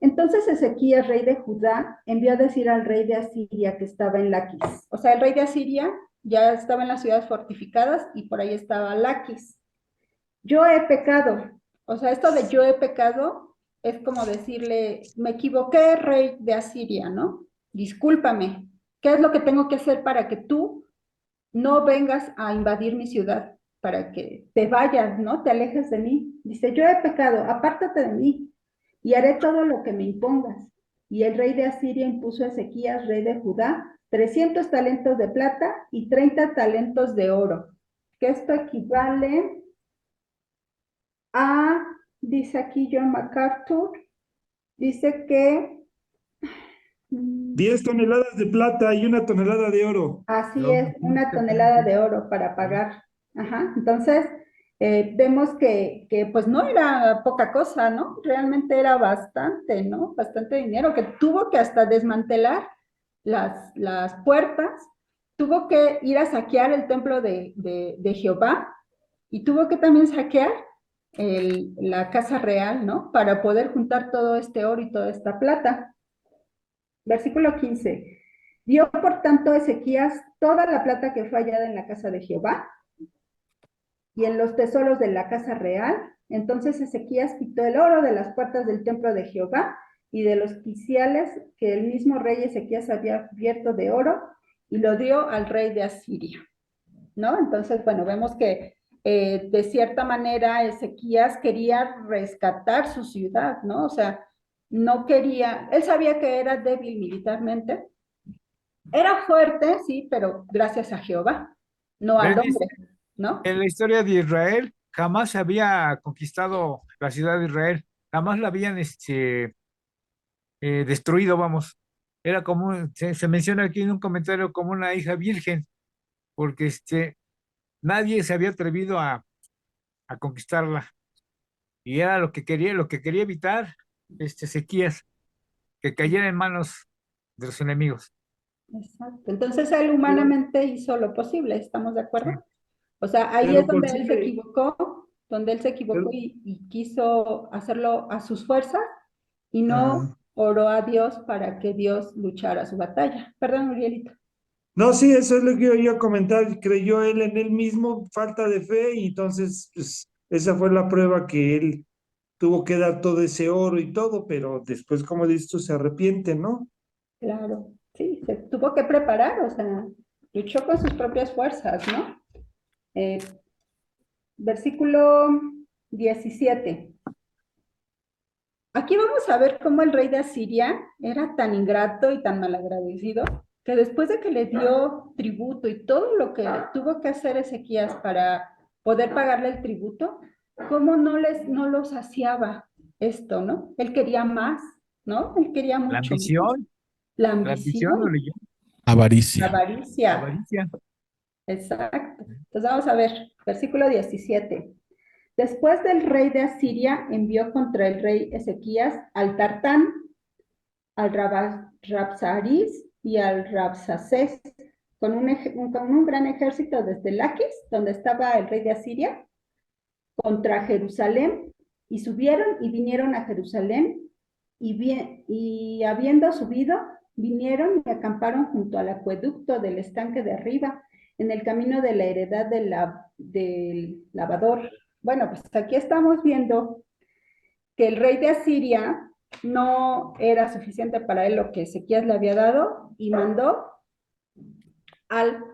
Entonces Ezequías, rey de Judá, envió a decir al rey de Asiria que estaba en Laquis. O sea, el rey de Asiria ya estaba en las ciudades fortificadas y por ahí estaba Laquis. Yo he pecado. O sea, esto de yo he pecado es como decirle, me equivoqué, rey de Asiria, ¿no? Discúlpame. ¿Qué es lo que tengo que hacer para que tú no vengas a invadir mi ciudad, para que te vayas, ¿no? Te alejes de mí. Dice, yo he pecado, apártate de mí, y haré todo lo que me impongas. Y el rey de Asiria impuso a Ezequías, rey de Judá, 300 talentos de plata y 30 talentos de oro, que esto equivale a, dice aquí John MacArthur, dice que 10 toneladas de plata y 1 tonelada de oro. así es, 1 tonelada de oro para pagar. Ajá. Entonces, vemos que pues no era poca cosa, ¿no? Realmente era bastante, ¿no? Bastante dinero, que tuvo que hasta desmantelar las puertas, tuvo que ir a saquear el templo de Jehová y tuvo que también saquear la casa real, ¿no? Para poder juntar todo este oro y toda esta plata. Versículo 15. Dio por tanto Ezequías toda la plata que fue hallada en la casa de Jehová y en los tesoros de la casa real. Entonces Ezequías quitó el oro de las puertas del templo de Jehová y de los quiciales que el mismo rey Ezequías había cubierto de oro y lo dio al rey de Asiria, ¿no? Entonces, bueno, vemos que de cierta manera Ezequías quería rescatar su ciudad, ¿no? O sea, no quería, él sabía que era débil militarmente, era fuerte, sí, pero gracias a Jehová, no al Bernice, hombre, ¿no? en la historia de Israel jamás se había conquistado la ciudad de Israel, jamás la habían destruido, vamos. Era como, se menciona aquí en un comentario como una hija virgen, porque nadie se había atrevido a conquistarla. Y era lo que quería evitar Ezequías, que cayera en manos de los enemigos. Exacto. Entonces él Pero, humanamente hizo lo posible, ¿estamos de Sí. acuerdo? O sea, ahí es pero por donde él se equivocó pero- y quiso hacerlo a sus fuerzas y no ah. oró a Dios para que Dios luchara su batalla. Perdón, Murielito. No, sí, eso es lo que yo iba a comentar. Creyó él en él mismo, falta de fe, y entonces, pues, esa fue la prueba que él tuvo que dar todo ese oro y todo, pero después, como dices tú, se arrepiente, ¿no? Claro, sí, se tuvo que preparar, o sea, luchó con sus propias fuerzas, ¿no? Eh, versículo 17. Aquí vamos a ver cómo el rey de Asiria era tan ingrato y tan malagradecido que después de que le dio tributo y todo lo que tuvo que hacer Ezequías para poder pagarle el tributo, cómo no lo saciaba esto, ¿no? Él quería más, ¿no? Él quería La mucho más. ambición, La la ambición lo ambición, leyó, la Avaricia. avaricia, avaricia. exacto. Entonces vamos a ver, versículo 17. Después del rey de Asiria envió contra el rey Ezequías al Tartán, al Rabsaris y al Rabsacés, con un gran ejército desde Laquis, donde estaba el rey de Asiria, contra Jerusalén, y subieron y vinieron a Jerusalén, y habiendo subido, vinieron y acamparon junto al acueducto del estanque de arriba, en el camino de la heredad del lavador. Bueno, pues aquí estamos viendo que el rey de Asiria no era suficiente para él lo que Ezequías le había dado y mandó al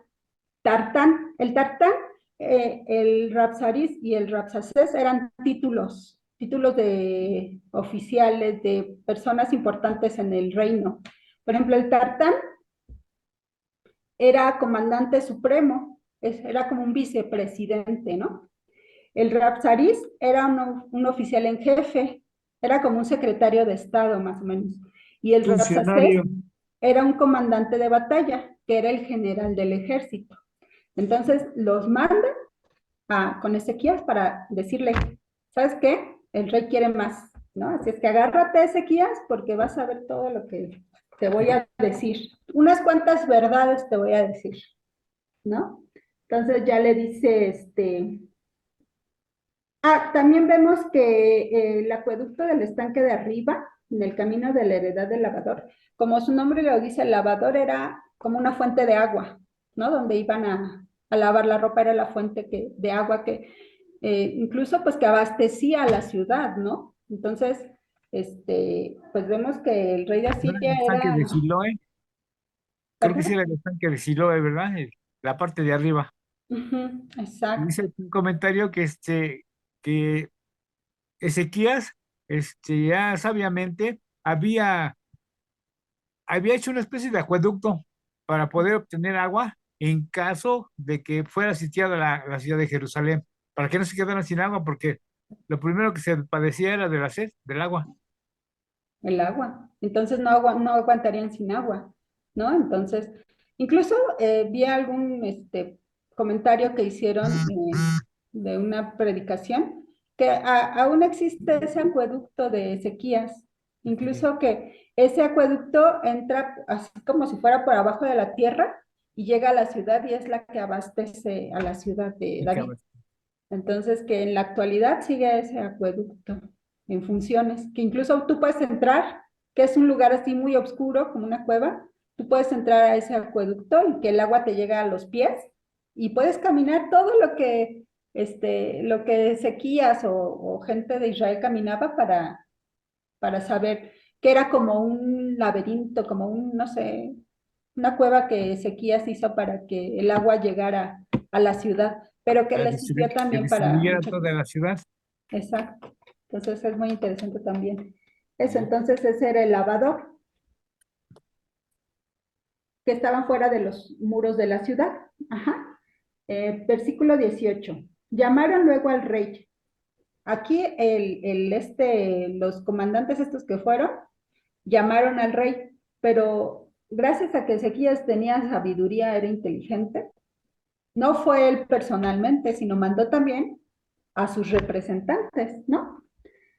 Tartán. El Tartán, el Rabsaris y el Rabsacés eran títulos de oficiales, de personas importantes en el reino. Por ejemplo, el Tartán era comandante supremo, era como un vicepresidente, ¿no? El Rabsaris era un oficial en jefe, era como un secretario de Estado, más o menos. Y el Rabsacés Funcionario. era un comandante de batalla, que era el general del ejército. Entonces los manda con Ezequías para decirle, ¿sabes qué? El rey quiere más, ¿no? Así es que agárrate, Ezequías, porque vas a ver todo lo que te voy a decir. Unas cuantas verdades te voy a decir, ¿no? Entonces ya le dice, también vemos que el acueducto del estanque de arriba, en el camino de la heredad del lavador, como su nombre lo dice, el lavador era como una fuente de agua, ¿no? Donde iban a lavar la ropa, era la fuente de agua que incluso pues que abastecía a la ciudad, ¿no? Entonces, pues vemos que el rey de ¿No era Asiria el estanque era, de Siloé? Creo que ¿perdón? sí era el estanque de Siloé, ¿verdad? la parte de arriba. Ujú, Y exacto. dice un comentario que Ezequías, ya sabiamente había hecho una especie de acueducto para poder obtener agua en caso de que fuera sitiada la ciudad de Jerusalén, para que no se quedaran sin agua, porque lo primero que se padecía era de la sed, del agua. El agua. Entonces no aguantarían sin agua, ¿no? Entonces, incluso vi algún comentario que hicieron de una predicación, que aún existe ese acueducto de Ezequías, incluso que ese acueducto entra así como si fuera por abajo de la tierra y llega a la ciudad y es la que abastece a la ciudad de Y que David. Entonces, que en la actualidad sigue ese acueducto en funciones, que incluso tú puedes entrar, que es un lugar así muy oscuro, como una cueva, tú puedes entrar a ese acueducto y que el agua te llega a los pies y puedes caminar todo lo que Ezequías o gente de Israel caminaba para saber que era como un laberinto, como un, no sé, una cueva que Ezequías hizo para que el agua llegara a la ciudad, pero que le sirvió que también para distribuyera muchas toda cosas. la ciudad. Exacto. Entonces es muy interesante también. Eso, Sí. entonces ese era el lavador, que estaban fuera de los muros de la ciudad. Ajá. Versículo 18. Llamaron luego al rey. Aquí los comandantes estos que fueron, llamaron al rey, pero gracias a que Ezequías tenía sabiduría, era inteligente, no fue él personalmente, sino mandó también a sus representantes, ¿no?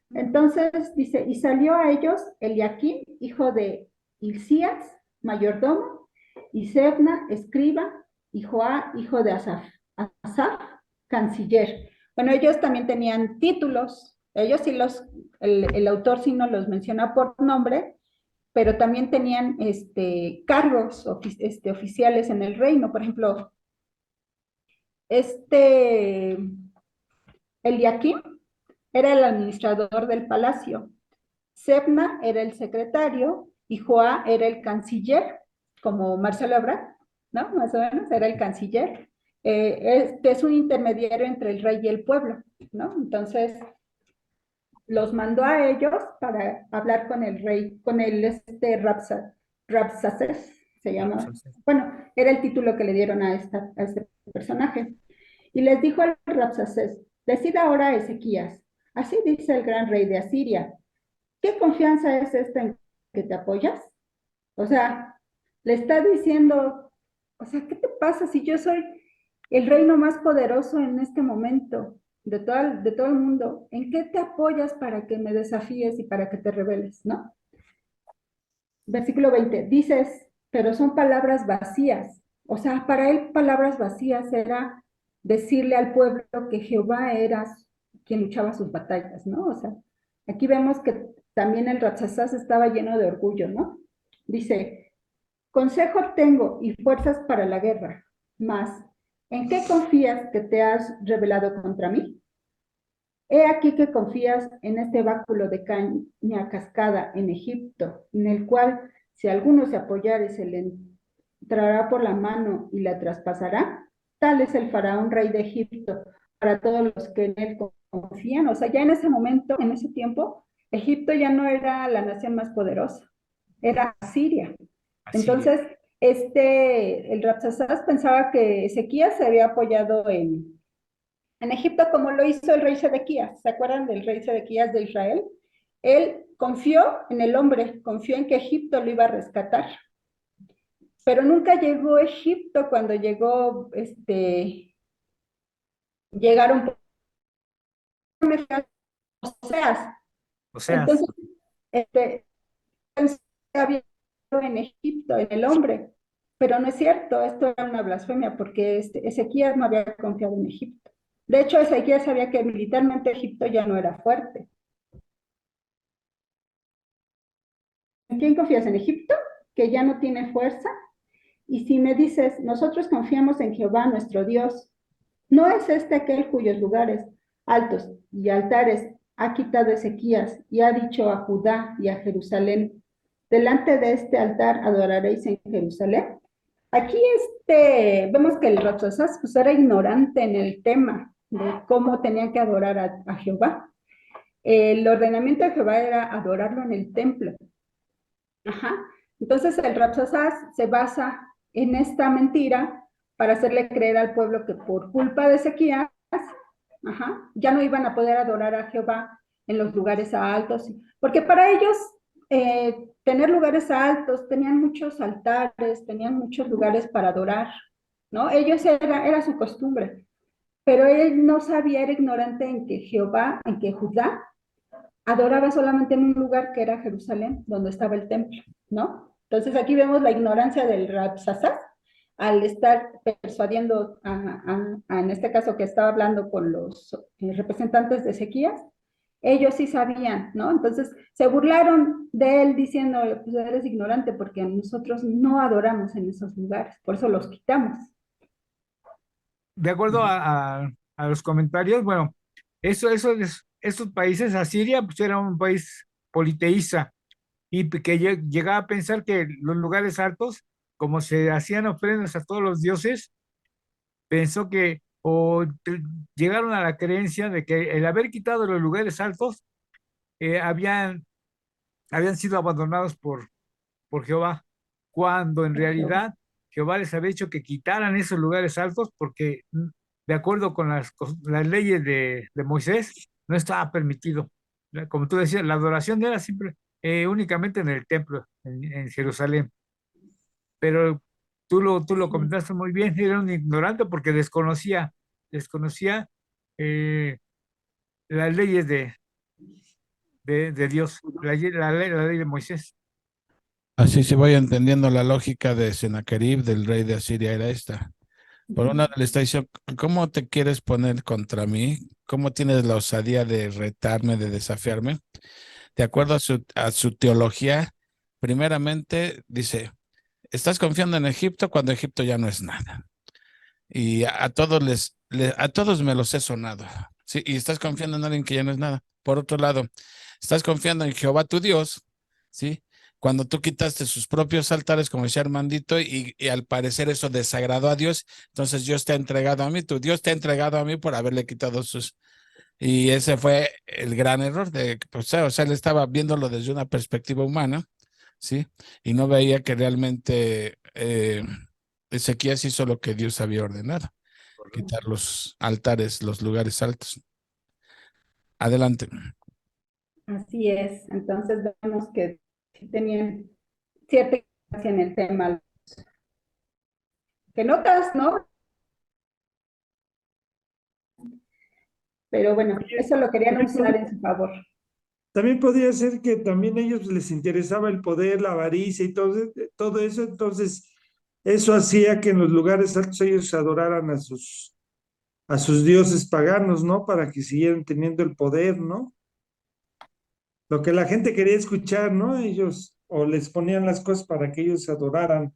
Entonces dice, y salió a ellos Eliaquim, hijo de Hilcías, mayordomo, y Sebna, escriba, y Joá, hijo de Asaf, canciller. Bueno, ellos también tenían títulos, ellos sí el autor sí no los menciona por nombre, pero también tenían cargos oficiales en el reino. Por ejemplo, este Eliaquim era el administrador del palacio, Sebna era el secretario y Joá era el canciller, como Marcelo Ebrard, ¿no? Más o menos, era el canciller. Es un intermediario entre el rey y el pueblo, ¿no? Entonces, los mandó a ellos para hablar con el rey, con Rabsaces, se llama. Bueno, era el título que le dieron a este personaje. Y les dijo al Rabsaces, decid ahora a Ezequías, así dice el gran rey de Asiria, ¿qué confianza es esta en que te apoyas? O sea, le está diciendo, o sea, ¿qué te pasa si yo soy el reino más poderoso en este momento de todo el mundo? ¿En qué te apoyas para que me desafíes y para que te rebeles, no? Versículo 20, dices, pero son palabras vacías. O sea, para él palabras vacías era decirle al pueblo que Jehová era quien luchaba sus batallas, ¿no? O sea, aquí vemos que también el Rabsacés estaba lleno de orgullo, ¿no? Dice, consejo tengo y fuerzas para la guerra, mas ¿en qué confías que te has rebelado contra mí? He aquí que confías en este báculo de caña cascada en Egipto, en el cual si alguno se apoyare se le entrará por la mano y la traspasará. Tal es el faraón rey de Egipto para todos los que en él confían. O sea, ya en ese momento, en ese tiempo, Egipto ya no era la nación más poderosa, era Asiria. Asiria. Entonces, el Rabsacés pensaba que Ezequías se había apoyado en Egipto, como lo hizo el rey Sedequías. ¿Se acuerdan del rey Sedequías de Israel? Él confió en el hombre, confió en que Egipto lo iba a rescatar. Pero nunca llegó a Egipto cuando llegaron Oseas. O sea, Entonces, este, había en Egipto, en el hombre. Pero no es cierto, esto era una blasfemia porque Ezequías no había confiado en Egipto. De hecho, Ezequías sabía que militarmente Egipto ya no era fuerte. ¿En quién confías? ¿En Egipto? Que ya no tiene fuerza. Y si me dices, nosotros confiamos en Jehová nuestro Dios, ¿no es este aquel cuyos lugares altos y altares ha quitado Ezequías y ha dicho a Judá y a Jerusalén, delante de este altar adoraréis en Jerusalén? Aquí vemos que el Rabsacés pues, era ignorante en el tema de cómo tenía que adorar a Jehová. El ordenamiento de Jehová era adorarlo en el templo. Ajá. Entonces el Rabsacés se basa en esta mentira para hacerle creer al pueblo que por culpa de Ezequías, ajá, ya no iban a poder adorar a Jehová en los lugares altos, porque para ellos tener lugares altos, tenían muchos altares, tenían muchos lugares para adorar, ¿no? Ellos era su costumbre, pero él no sabía, era ignorante en que Jehová, en que Judá adoraba solamente en un lugar que era Jerusalén, donde estaba el templo, ¿no? Entonces aquí vemos la ignorancia del Rabsacés al estar persuadiendo, en este caso que estaba hablando con los representantes de Ezequías, ellos sí sabían, ¿no? Entonces se burlaron de él diciendo, pues eres ignorante porque nosotros no adoramos en esos lugares, por eso los quitamos. De acuerdo a los comentarios, bueno, esos países, Asiria, pues era un país politeísta y que llegaba a pensar que los lugares altos, como se hacían ofrendas a todos los dioses, pensó que, llegaron a la creencia de que el haber quitado los lugares altos, habían sido abandonados por Jehová, cuando en realidad Jehová les había dicho que quitaran esos lugares altos porque, de acuerdo con las leyes de Moisés, no estaba permitido. Como tú decías, la adoración era siempre, únicamente en el templo, en Jerusalén. Pero tú lo comentaste muy bien, era un ignorante porque desconocía eh, las leyes de Dios, la ley de Moisés. Así se voy entendiendo la lógica de Sennacherib, del rey de Asiria, era esta. Por un lado le está diciendo, ¿cómo te quieres poner contra mí? ¿Cómo tienes la osadía de retarme, de desafiarme? De acuerdo a su teología, primeramente dice, estás confiando en Egipto cuando Egipto ya no es nada. Y a todos a todos me los he sonado. Sí, y estás confiando en alguien que ya no es nada. Por otro lado, estás confiando en Jehová tu Dios, ¿sí? Cuando tú quitaste sus propios altares, como decía Armandito, y al parecer eso desagradó a Dios, entonces Dios te ha entregado a mí, tu Dios te ha entregado a mí por haberle quitado sus... Y ese fue el gran error de, pues, o sea, él estaba viéndolo desde una perspectiva humana, ¿sí? Y no veía que realmente Ezequías hizo lo que Dios había ordenado, quitar los altares, los lugares altos. Adelante. Así es, entonces vemos que sí tenían cierta ignorancia en el tema. Que notas, ¿no? Pero bueno, eso lo querían usar en su favor. También podría ser que también a ellos les interesaba el poder, la avaricia y todo eso, entonces eso hacía que en los lugares altos ellos adoraran a sus dioses paganos, ¿no? Para que siguieran teniendo el poder, ¿no? Lo que la gente quería escuchar, ¿no? Ellos, o les ponían las cosas para que ellos adoraran.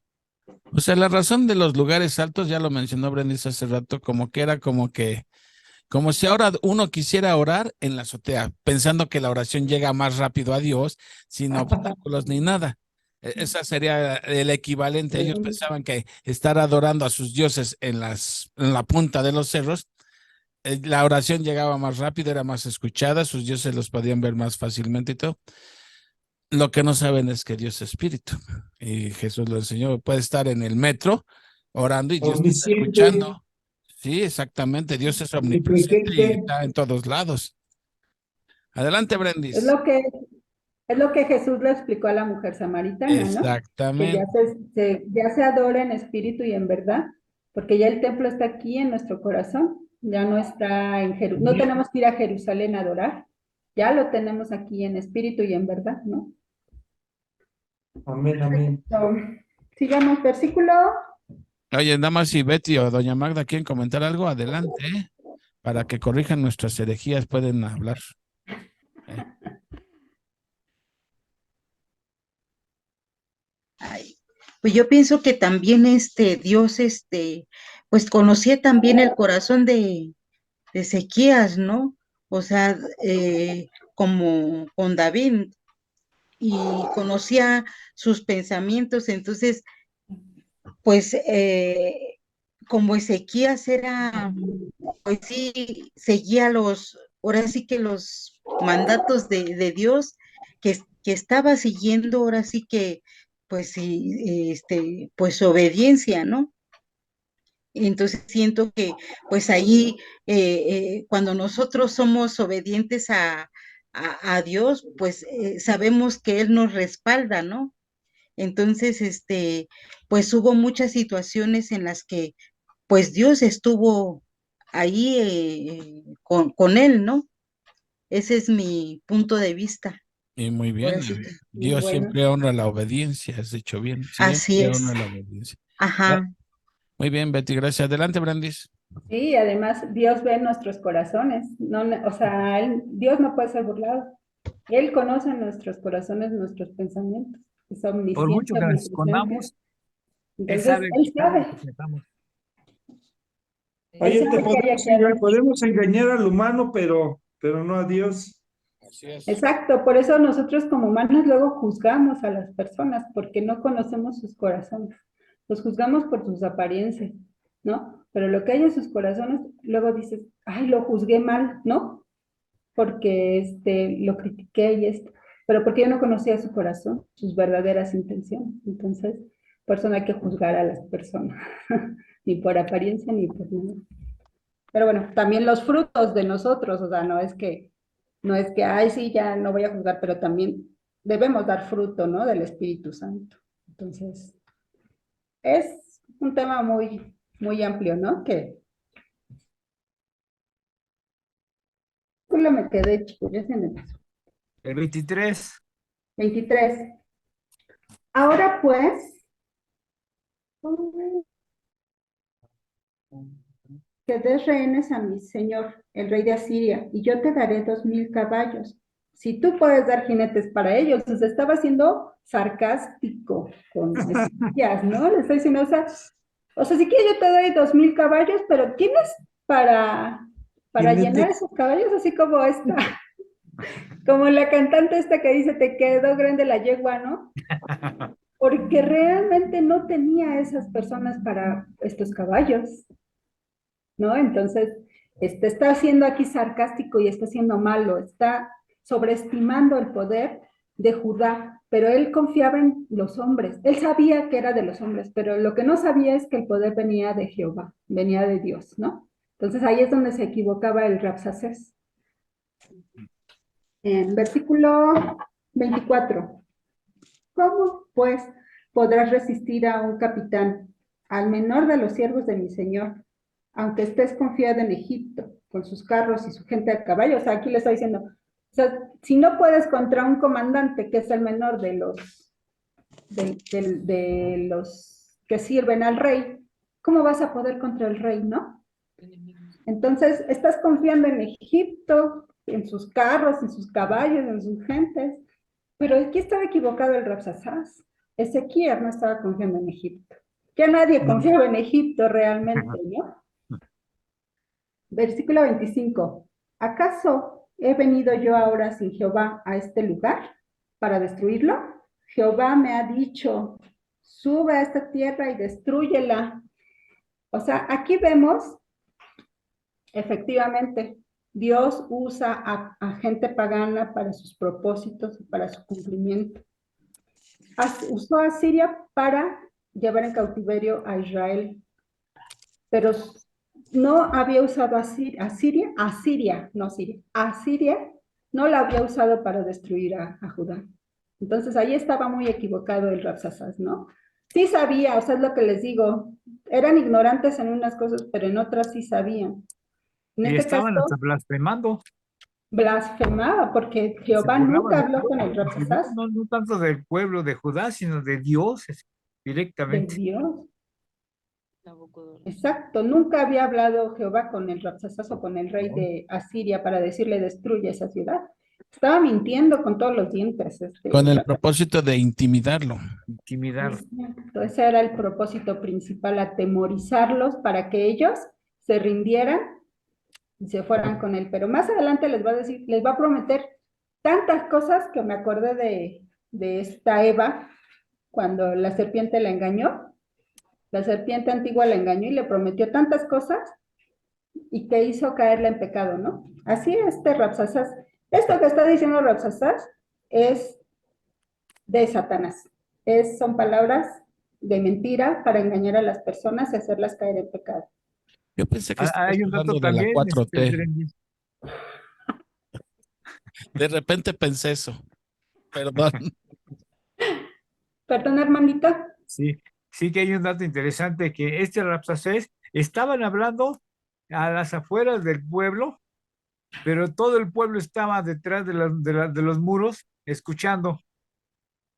O sea, la razón de los lugares altos, ya lo mencionó Brendis hace rato, como que era como si ahora uno quisiera orar en la azotea, pensando que la oración llega más rápido a Dios, sin obstáculos ni nada. Esa sería el equivalente. Ellos pensaban que estar adorando a sus dioses en la punta de los cerros, la oración llegaba más rápido, era más escuchada, sus dioses los podían ver más fácilmente y todo. Lo que no saben es que Dios es espíritu. Y Jesús lo enseñó. Puede estar en el metro orando y Dios te está Omnisciente, escuchando. Sí, exactamente. Dios es omnipresente y omnipresente. está en todos lados. Adelante, Es Brendis. lo que, es lo que Jesús le explicó a la mujer samaritana, ¿no? Que Exactamente. ya se adora en espíritu y en verdad, porque ya el templo está aquí en nuestro corazón, ya no está en Jerusalén, no tenemos que ir a Jerusalén a adorar, ya lo tenemos aquí en espíritu y en verdad, ¿no? Amén, amén. So, sigamos, versículo. Oye, nada más si Betty o Doña Magda quieren comentar algo, adelante, para que corrijan nuestras herejías, pueden hablar. ¿eh? Ay, pues yo pienso que también Dios, pues conocía también el corazón de Ezequías, ¿no? O sea, como con David, y conocía sus pensamientos, entonces pues como Ezequías era, pues sí, seguía ahora sí que los mandatos de Dios, que estaba siguiendo, ahora sí que, pues sí, pues obediencia, ¿no? Entonces siento que pues ahí cuando nosotros somos obedientes a Dios, pues sabemos que Él nos respalda, ¿no? Entonces, pues hubo muchas situaciones en las que pues Dios estuvo ahí con él, ¿no? Ese es mi punto de vista. Y muy Ahora bien, sí que, Dios Bueno, siempre honra la obediencia, has dicho bien, así siempre es. honra la obediencia. Ajá. Muy bien, Betty, gracias. Adelante, Brandis. sí, además Dios ve nuestros corazones, no, o sea, Dios no puede ser burlado. Él conoce nuestros corazones, nuestros pensamientos, es Por mucho omnisciente, que nos omnipresente. escondamos, Él Entonces, sabe, Él sabe sabe, lo que pensamos. Él Oye, sabe qué hay que hacer. podemos engañar al humano, pero no a Dios. Así es. Exacto, por eso nosotros como humanos luego juzgamos a las personas, porque no conocemos sus corazones. Los juzgamos por sus apariencias, ¿no? Pero lo que hay en sus corazones, luego dices, ay, lo juzgué mal, ¿no? Porque lo critiqué y esto, pero porque yo no conocía su corazón, sus verdaderas intenciones. Entonces, por eso no hay que juzgar a las personas, ni por apariencia ni por nada. Pero bueno, también los frutos de nosotros, o sea, no es que, ay, sí, ya no voy a juzgar, pero también debemos dar fruto, ¿no? Del Espíritu Santo. Entonces, es un tema muy, muy amplio, ¿no? Que solo me quedé, chicos, ya se me pasó. El 23, 23. Ahora pues, que des rehenes a mi señor, el rey de Asiria, y yo te daré 2000 caballos. Si tú puedes dar jinetes para ellos, o sea, estaba siendo sarcástico con Ezequías, ¿no? Le está diciendo, o sea, si quieres yo te doy 2000 caballos, pero tienes para llenar Jinete. esos caballos, así como esta, como la cantante esta que dice, te quedó grande la yegua, ¿no? Porque realmente no tenía esas personas para estos caballos. ¿No? Entonces, está siendo aquí sarcástico y está siendo malo, está sobreestimando el poder de Judá, pero él confiaba en los hombres, él sabía que era de los hombres, pero lo que no sabía es que el poder venía de Jehová, venía de Dios, ¿no? Entonces ahí es donde se equivocaba el Rabsacés. En versículo 24, ¿cómo pues podrás resistir a un capitán, al menor de los siervos de mi señor, aunque estés confiado en Egipto, con sus carros y su gente a caballo? O sea, aquí le está diciendo, o sea, si no puedes contra un comandante que es el menor de los que sirven al rey, ¿cómo vas a poder contra el rey, no? Entonces, estás confiando en Egipto, en sus carros, en sus caballos, en sus gentes, pero aquí estaba equivocado el Rabsacás. Ezequías no estaba confiando en Egipto. Ya nadie confiaba en Egipto realmente, ¿no? Versículo 25. ¿Acaso he venido yo ahora sin Jehová a este lugar para destruirlo? Jehová me ha dicho, sube a esta tierra y destrúyela. O sea, aquí vemos, efectivamente, Dios usa a gente pagana para sus propósitos y para su cumplimiento. Usó a Siria para llevar en cautiverio a Israel, pero no había usado a Siria, no la había usado para destruir a Judá. Entonces ahí estaba muy equivocado el Rabsacés, ¿no? Sí sabía, o sea, es lo que les digo, eran ignorantes en unas cosas, pero en otras sí sabían. En y este caso, estaban hasta blasfemando, blasfemaba, porque se Jehová burlaban nunca de habló Dios, con el de Dios, Rabsacés, no tanto del pueblo de Judá, sino de Dios de directamente. Dios. Exacto, nunca había hablado Jehová con el Rabsacés o con el rey ¿No? de Asiria para decirle destruye esa ciudad. Estaba mintiendo con todos los dientes. Con el propósito de intimidarlo. Intimidar. Ese era el propósito principal, atemorizarlos para que ellos se rindieran y se fueran con él. Pero más adelante les va a decir, les va a prometer tantas cosas que me acordé de esta Eva cuando la serpiente la engañó. La serpiente antigua la engañó y le prometió tantas cosas y que hizo caerla en pecado, ¿no? Así es, Rabsasás. Esto que está diciendo Rabsasás es de Satanás. Son palabras de mentira para engañar a las personas y hacerlas caer en pecado. Yo pensé que estabas Hay un dato hablando de la también, 4T. Brendis. De repente pensé eso. Perdón. Perdón, hermanito. Sí, sí que hay un dato interesante que este Rapsacés estaban hablando a las afueras del pueblo, pero todo el pueblo estaba detrás de los muros escuchando.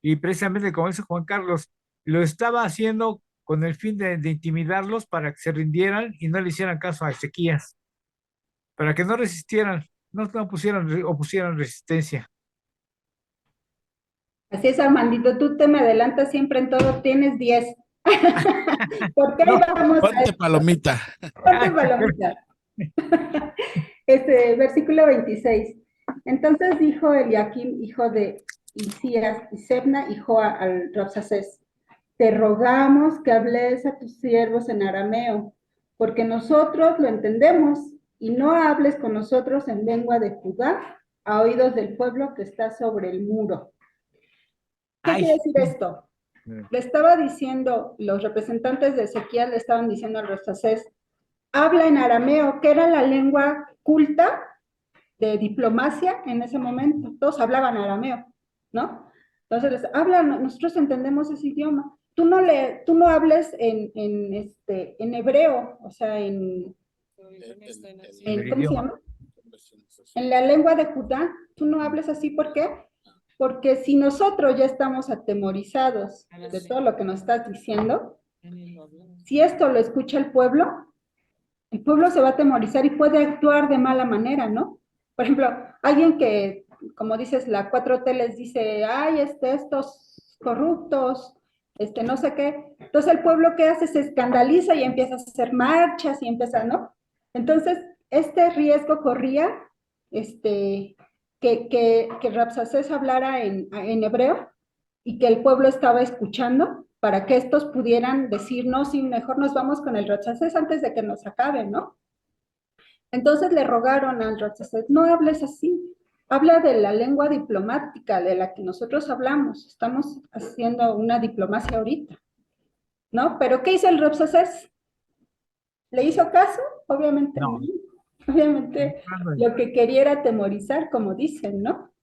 Y precisamente como dice Juan Carlos, lo estaba haciendo con el fin de intimidarlos para que se rindieran y no le hicieran caso a Ezequías, para que no resistieran, no opusieran resistencia. Así es, Armandito, tú te me adelantas siempre en todo, tienes 10. Porque ahí No, vamos a Ponte palomita. ponte palomita. Versículo 26. Entonces dijo Eliakim, hijo de Isías, y Sebna, hijo al Rabsacés, te rogamos que hables a tus siervos en arameo, porque nosotros lo entendemos, y no hables con nosotros en lengua de Judá, a oídos del pueblo que está sobre el muro. ¿Qué ay, quiere decir esto? Le estaba diciendo, los representantes de Ezequiel le estaban diciendo al Rabsacés, habla en arameo, que era la lengua culta de diplomacia en ese momento. Todos hablaban arameo, ¿no? Entonces, habla, nosotros entendemos ese idioma. Tú no hables en hebreo, o sea, ¿cómo se llama? En la lengua de Judá, tú no hables así, ¿por qué? Porque si nosotros ya estamos atemorizados de todo lo que nos estás diciendo, si esto lo escucha el pueblo se va a atemorizar y puede actuar de mala manera, ¿no? Por ejemplo, alguien que, como dices, la 4T les dice, ay, estos corruptos, no sé qué. Entonces el pueblo, ¿qué hace? Se escandaliza y empieza a hacer marchas y empieza, ¿no? Entonces, este riesgo corría, que Rabsacés hablara en hebreo y que el pueblo estaba escuchando para que estos pudieran decir, no, sí, mejor nos vamos con el Rabsacés antes de que nos acaben, ¿no? Entonces le rogaron al Rabsacés, no hables así, habla de la lengua diplomática de la que nosotros hablamos, estamos haciendo una diplomacia ahorita, ¿no? Pero ¿qué hizo el Rabsacés? ¿Le hizo caso? Obviamente no. Obviamente lo que quería era atemorizar, como dicen, ¿no?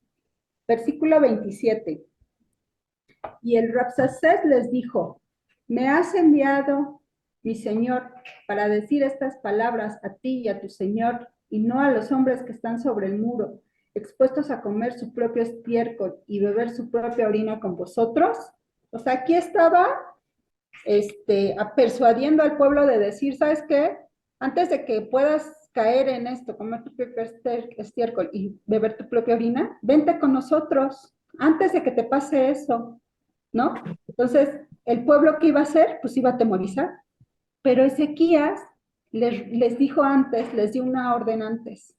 Versículo 27. Y el Rabsacés les dijo, me has enviado, mi señor, para decir estas palabras a ti y a tu señor, y no a los hombres que están sobre el muro, expuestos a comer su propio estiércol y beber su propia orina con vosotros. O sea, aquí estaba persuadiendo al pueblo de decir, ¿sabes qué? Antes de que puedas caer en esto, comer tu propio estiércol y beber tu propia orina, vente con nosotros, antes de que te pase eso, ¿no? Entonces, el pueblo, ¿qué iba a hacer? Pues iba a atemorizar. Pero Ezequías les dijo antes, les dio una orden antes.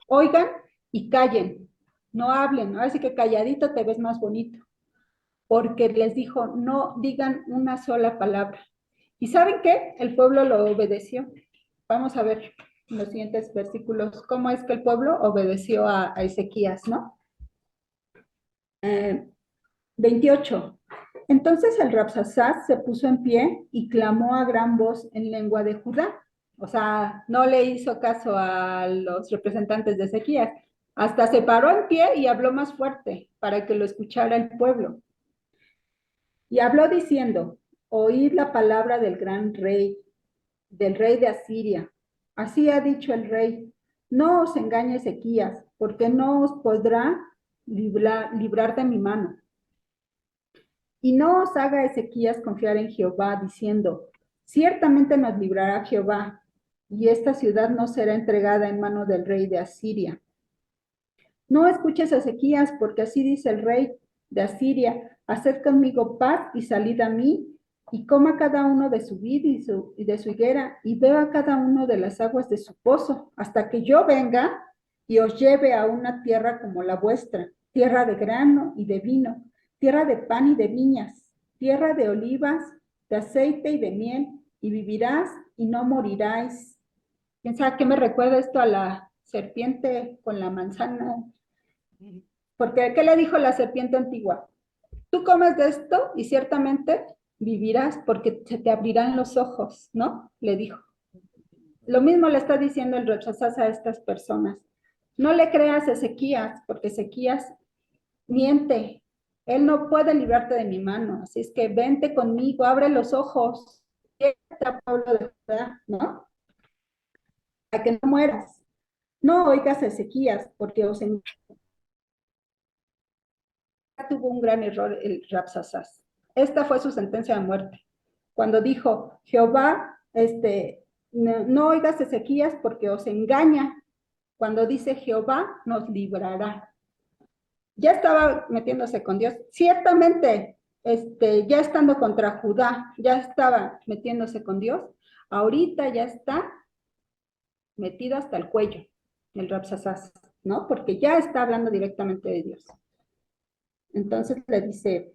Oigan y callen, no hablen, ahora sí que calladito te ves más bonito. Porque les dijo, no digan una sola palabra. ¿Y saben qué? El pueblo lo obedeció. Vamos a ver en los siguientes versículos cómo es que el pueblo obedeció a Ezequías, ¿no? 28. Entonces el Rabsacés se puso en pie y clamó a gran voz en lengua de Judá. O sea, no le hizo caso a los representantes de Ezequías. Hasta se paró en pie y habló más fuerte para que lo escuchara el pueblo. Y habló diciendo, oíd la palabra del del rey de Asiria. Así ha dicho el rey, no os engañe Ezequías, porque no os podrá librar de mi mano. Y no os haga Ezequías confiar en Jehová, diciendo, ciertamente nos librará Jehová, y esta ciudad no será entregada en mano del rey de Asiria. No escuches a Ezequías, porque así dice el rey de Asiria, haced conmigo paz y salid a mí, y coma cada uno de su vid y de su higuera, y beba cada uno de las aguas de su pozo, hasta que yo venga y os lleve a una tierra como la vuestra, tierra de grano y de vino, tierra de pan y de viñas, tierra de olivas de aceite y de miel, y vivirás y no morirás. ¿Quién sabe qué me recuerda esto a la serpiente con la manzana? Porque, ¿qué le dijo la serpiente antigua? Tú comes de esto y ciertamente vivirás porque se te abrirán los ojos, ¿no? Le dijo. Lo mismo le está diciendo el Rabshasás a estas personas. No le creas a Ezequías, porque Ezequías miente. Él no puede librarte de mi mano. Así es que vente conmigo, abre los ojos. Pueblo de Judá, ¿no? Para que no mueras. No oigas a Ezequías, porque os tuvo un gran error el Rabshasás. Esta fue su sentencia de muerte. Cuando dijo, Jehová, no oigas a Ezequías porque os engaña. Cuando dice Jehová nos librará. Ya estaba metiéndose con Dios. Ciertamente, ya estando contra Judá, ya estaba metiéndose con Dios. Ahorita ya está metido hasta el cuello, el Rabshasás, ¿no? Porque ya está hablando directamente de Dios. Entonces le dice,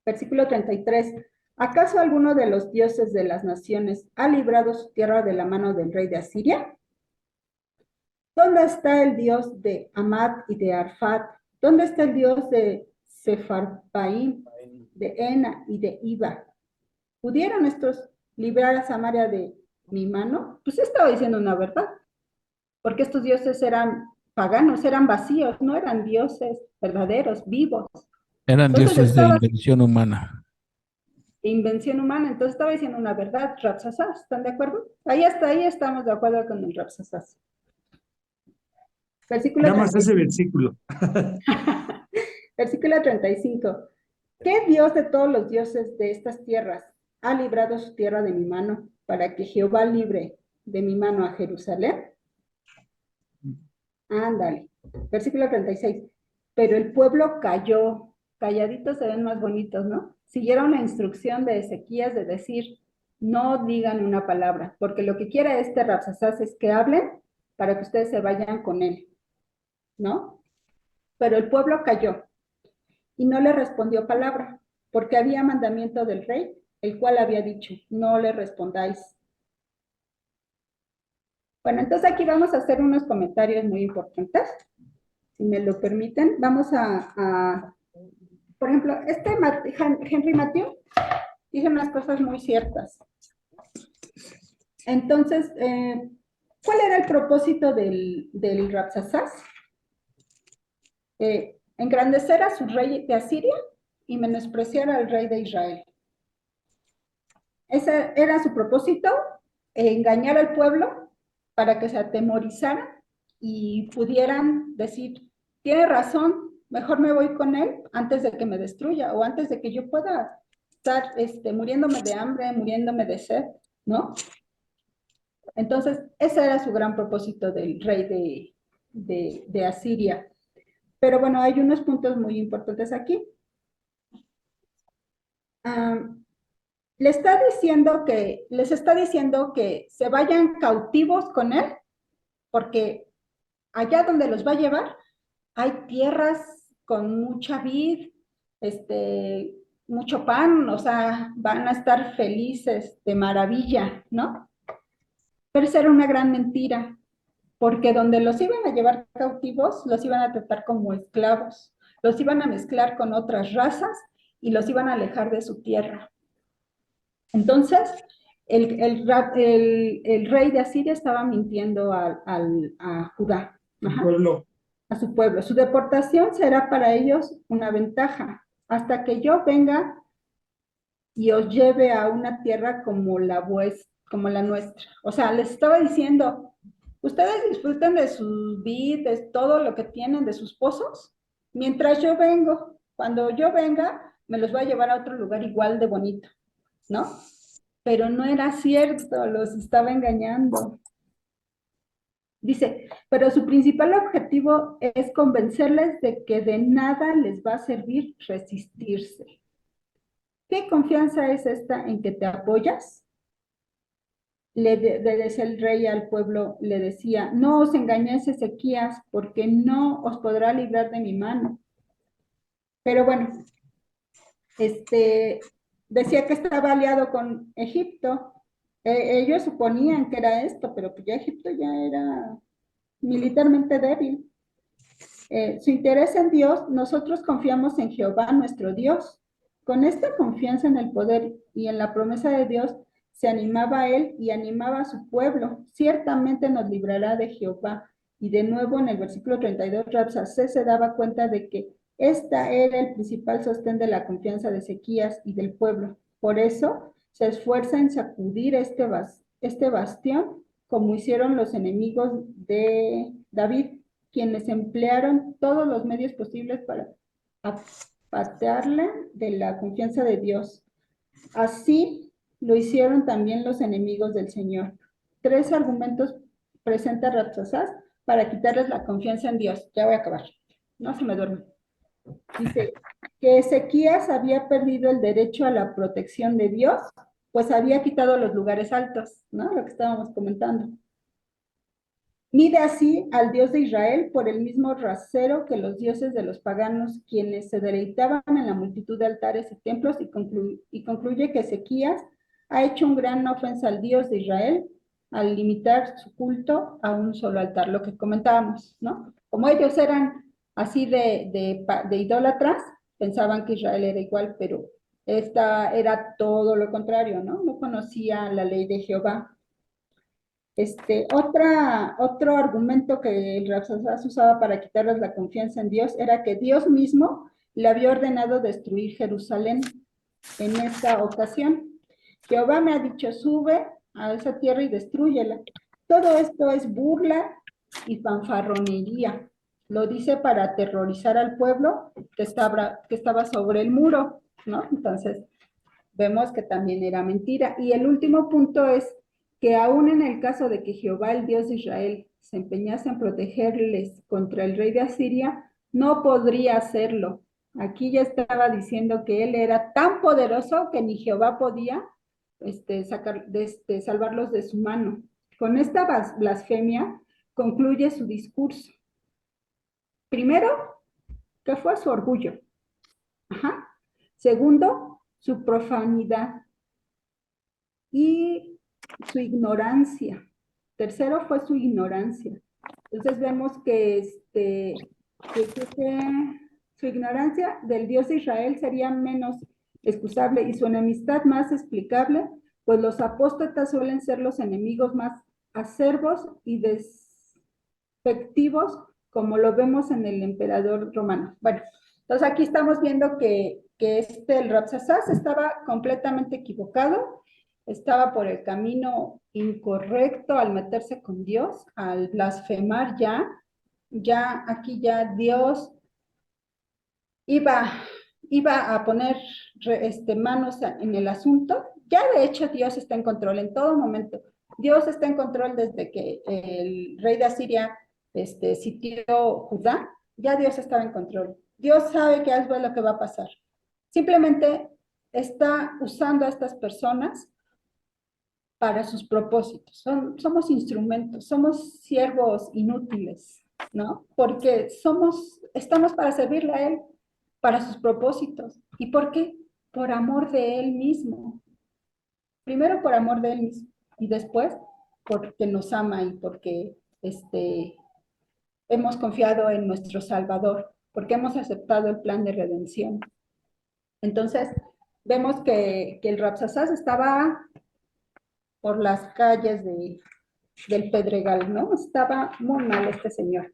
versículo 33, ¿acaso alguno de los dioses de las naciones ha librado su tierra de la mano del rey de Asiria? ¿Dónde está el Dios de Amad y de Arfat? ¿Dónde está el Dios de Sefarbaim, de Ena y de Iba? ¿Pudieron estos librar a Samaria de mi mano? Pues estaba diciendo una verdad, porque estos dioses eran paganos, eran vacíos, no eran dioses verdaderos, vivos. Eran Entonces dioses de estaba invención humana. invención humana, entonces estaba diciendo una verdad, Rabshasás, ¿están de acuerdo? Ahí hasta ahí estamos de acuerdo con el Rabshasás. Versículo Nada más 35. ese versículo. Versículo 35. ¿Qué Dios de todos los dioses de estas tierras ha librado su tierra de mi mano para que Jehová libre de mi mano a Jerusalén? Ándale. Versículo 36. Pero el pueblo cayó. Calladitos se ven más bonitos, ¿no? Siguieron la instrucción de Ezequías de decir, no digan una palabra, porque lo que quiere este Rabshasás es que hablen para que ustedes se vayan con él, ¿no? Pero el pueblo cayó y no le respondió palabra, porque había mandamiento del rey, el cual había dicho, no le respondáis. Bueno, entonces aquí vamos a hacer unos comentarios muy importantes, si me lo permiten. Vamos por ejemplo, Henry Matthew dice unas cosas muy ciertas. Entonces, ¿cuál era el propósito del Rabshasás? Engrandecer a su rey de Asiria y menospreciar al rey de Israel. Ese era su propósito, engañar al pueblo para que se atemorizaran y pudieran decir, tiene razón, mejor me voy con él antes de que me destruya o antes de que yo pueda estar muriéndome de hambre, muriéndome de sed, ¿no? Entonces, ese era su gran propósito del rey de Asiria. Pero bueno, hay unos puntos muy importantes aquí. Les está diciendo que se vayan cautivos con él, porque allá donde los va a llevar hay tierras con mucha vid, mucho pan, o sea, van a estar felices de maravilla, ¿no? Pero esa era una gran mentira, porque donde los iban a llevar cautivos, los iban a tratar como esclavos, los iban a mezclar con otras razas y los iban a alejar de su tierra. Entonces, el rey de Asiria estaba mintiendo a Judá, a su pueblo. Su deportación será para ellos una ventaja, hasta que yo venga y os lleve a una tierra como la nuestra. O sea, les estaba diciendo, ustedes disfruten de sus vides, todo lo que tienen, de sus pozos, mientras yo vengo. Cuando yo venga, me los voy a llevar a otro lugar igual de bonito, ¿no? Pero no era cierto, los estaba engañando. Dice, pero su principal objetivo es convencerles de que de nada les va a servir resistirse. ¿Qué confianza es esta en que te apoyas? Le decía el rey al pueblo, le decía, no os engañéis, Ezequías, porque no os podrá librar de mi mano. Pero bueno, decía que estaba aliado con Egipto. Ellos suponían que era esto, pero pues ya Egipto ya era militarmente débil. Su interés en Dios, nosotros confiamos en Jehová, nuestro Dios. Con esta confianza en el poder y en la promesa de Dios, se animaba a él y animaba a su pueblo. Ciertamente nos librará de Jehová. Y de nuevo en el versículo 32, Rabsacés se daba cuenta de que esta era el principal sostén de la confianza de Ezequías y del pueblo. Por eso se esfuerza en sacudir este bastión, como hicieron los enemigos de David, quienes emplearon todos los medios posibles para apartarle de la confianza de Dios. Así lo hicieron también los enemigos del Señor. 3 argumentos presenta Rabsacés para quitarles la confianza en Dios. Ya voy a acabar. No se me duerme. Dice que Ezequías había perdido el derecho a la protección de Dios, pues había quitado los lugares altos, ¿no? Lo que estábamos comentando. Mide así al Dios de Israel por el mismo rasero que los dioses de los paganos, quienes se deleitaban en la multitud de altares y templos, y concluye que Ezequías ha hecho una gran ofensa al Dios de Israel al limitar su culto a un solo altar, lo que comentábamos, ¿no? Como ellos eran así de idólatras, pensaban que Israel era igual, pero esta era todo lo contrario, ¿no? No conocía la ley de Jehová. Otro argumento que el Rabsacés usaba para quitarles la confianza en Dios era que Dios mismo le había ordenado destruir Jerusalén en esta ocasión. Jehová me ha dicho, sube a esa tierra y destrúyela. Todo esto es burla y fanfarronería. Lo dice para aterrorizar al pueblo que estaba sobre el muro, ¿no? Entonces, vemos que también era mentira. Y el último punto es que aún en el caso de que Jehová, el Dios de Israel, se empeñase en protegerles contra el rey de Asiria, no podría hacerlo. Aquí ya estaba diciendo que él era tan poderoso que ni Jehová podía salvarlos de su mano. Con esta blasfemia concluye su discurso. Primero, que fue su orgullo. Ajá. Segundo, su profanidad y su ignorancia. Tercero fue su ignorancia. Entonces vemos que su ignorancia del Dios de Israel sería menos excusable y su enemistad más explicable, pues los apóstatas suelen ser los enemigos más acerbos y despectivos, como lo vemos en el emperador romano. Bueno, entonces aquí estamos viendo que el Rabsacés estaba completamente equivocado, estaba por el camino incorrecto al meterse con Dios, al blasfemar aquí ya Dios iba a poner manos en el asunto. Ya de hecho Dios está en control en todo momento. Dios está en control desde que el rey de Asiria sitió Judá, ya Dios estaba en control. Dios sabe que algo es lo que va a pasar. Simplemente está usando a estas personas para sus propósitos. Somos instrumentos, somos siervos inútiles, ¿no? Porque estamos para servirle a Él, para sus propósitos. ¿Y por qué? Por amor de Él mismo. Primero por amor de Él mismo y después porque nos ama y porque hemos confiado en nuestro Salvador, porque hemos aceptado el plan de redención. Entonces, vemos que el Rabsacés estaba por las calles del Pedregal, ¿no? Estaba muy mal este señor.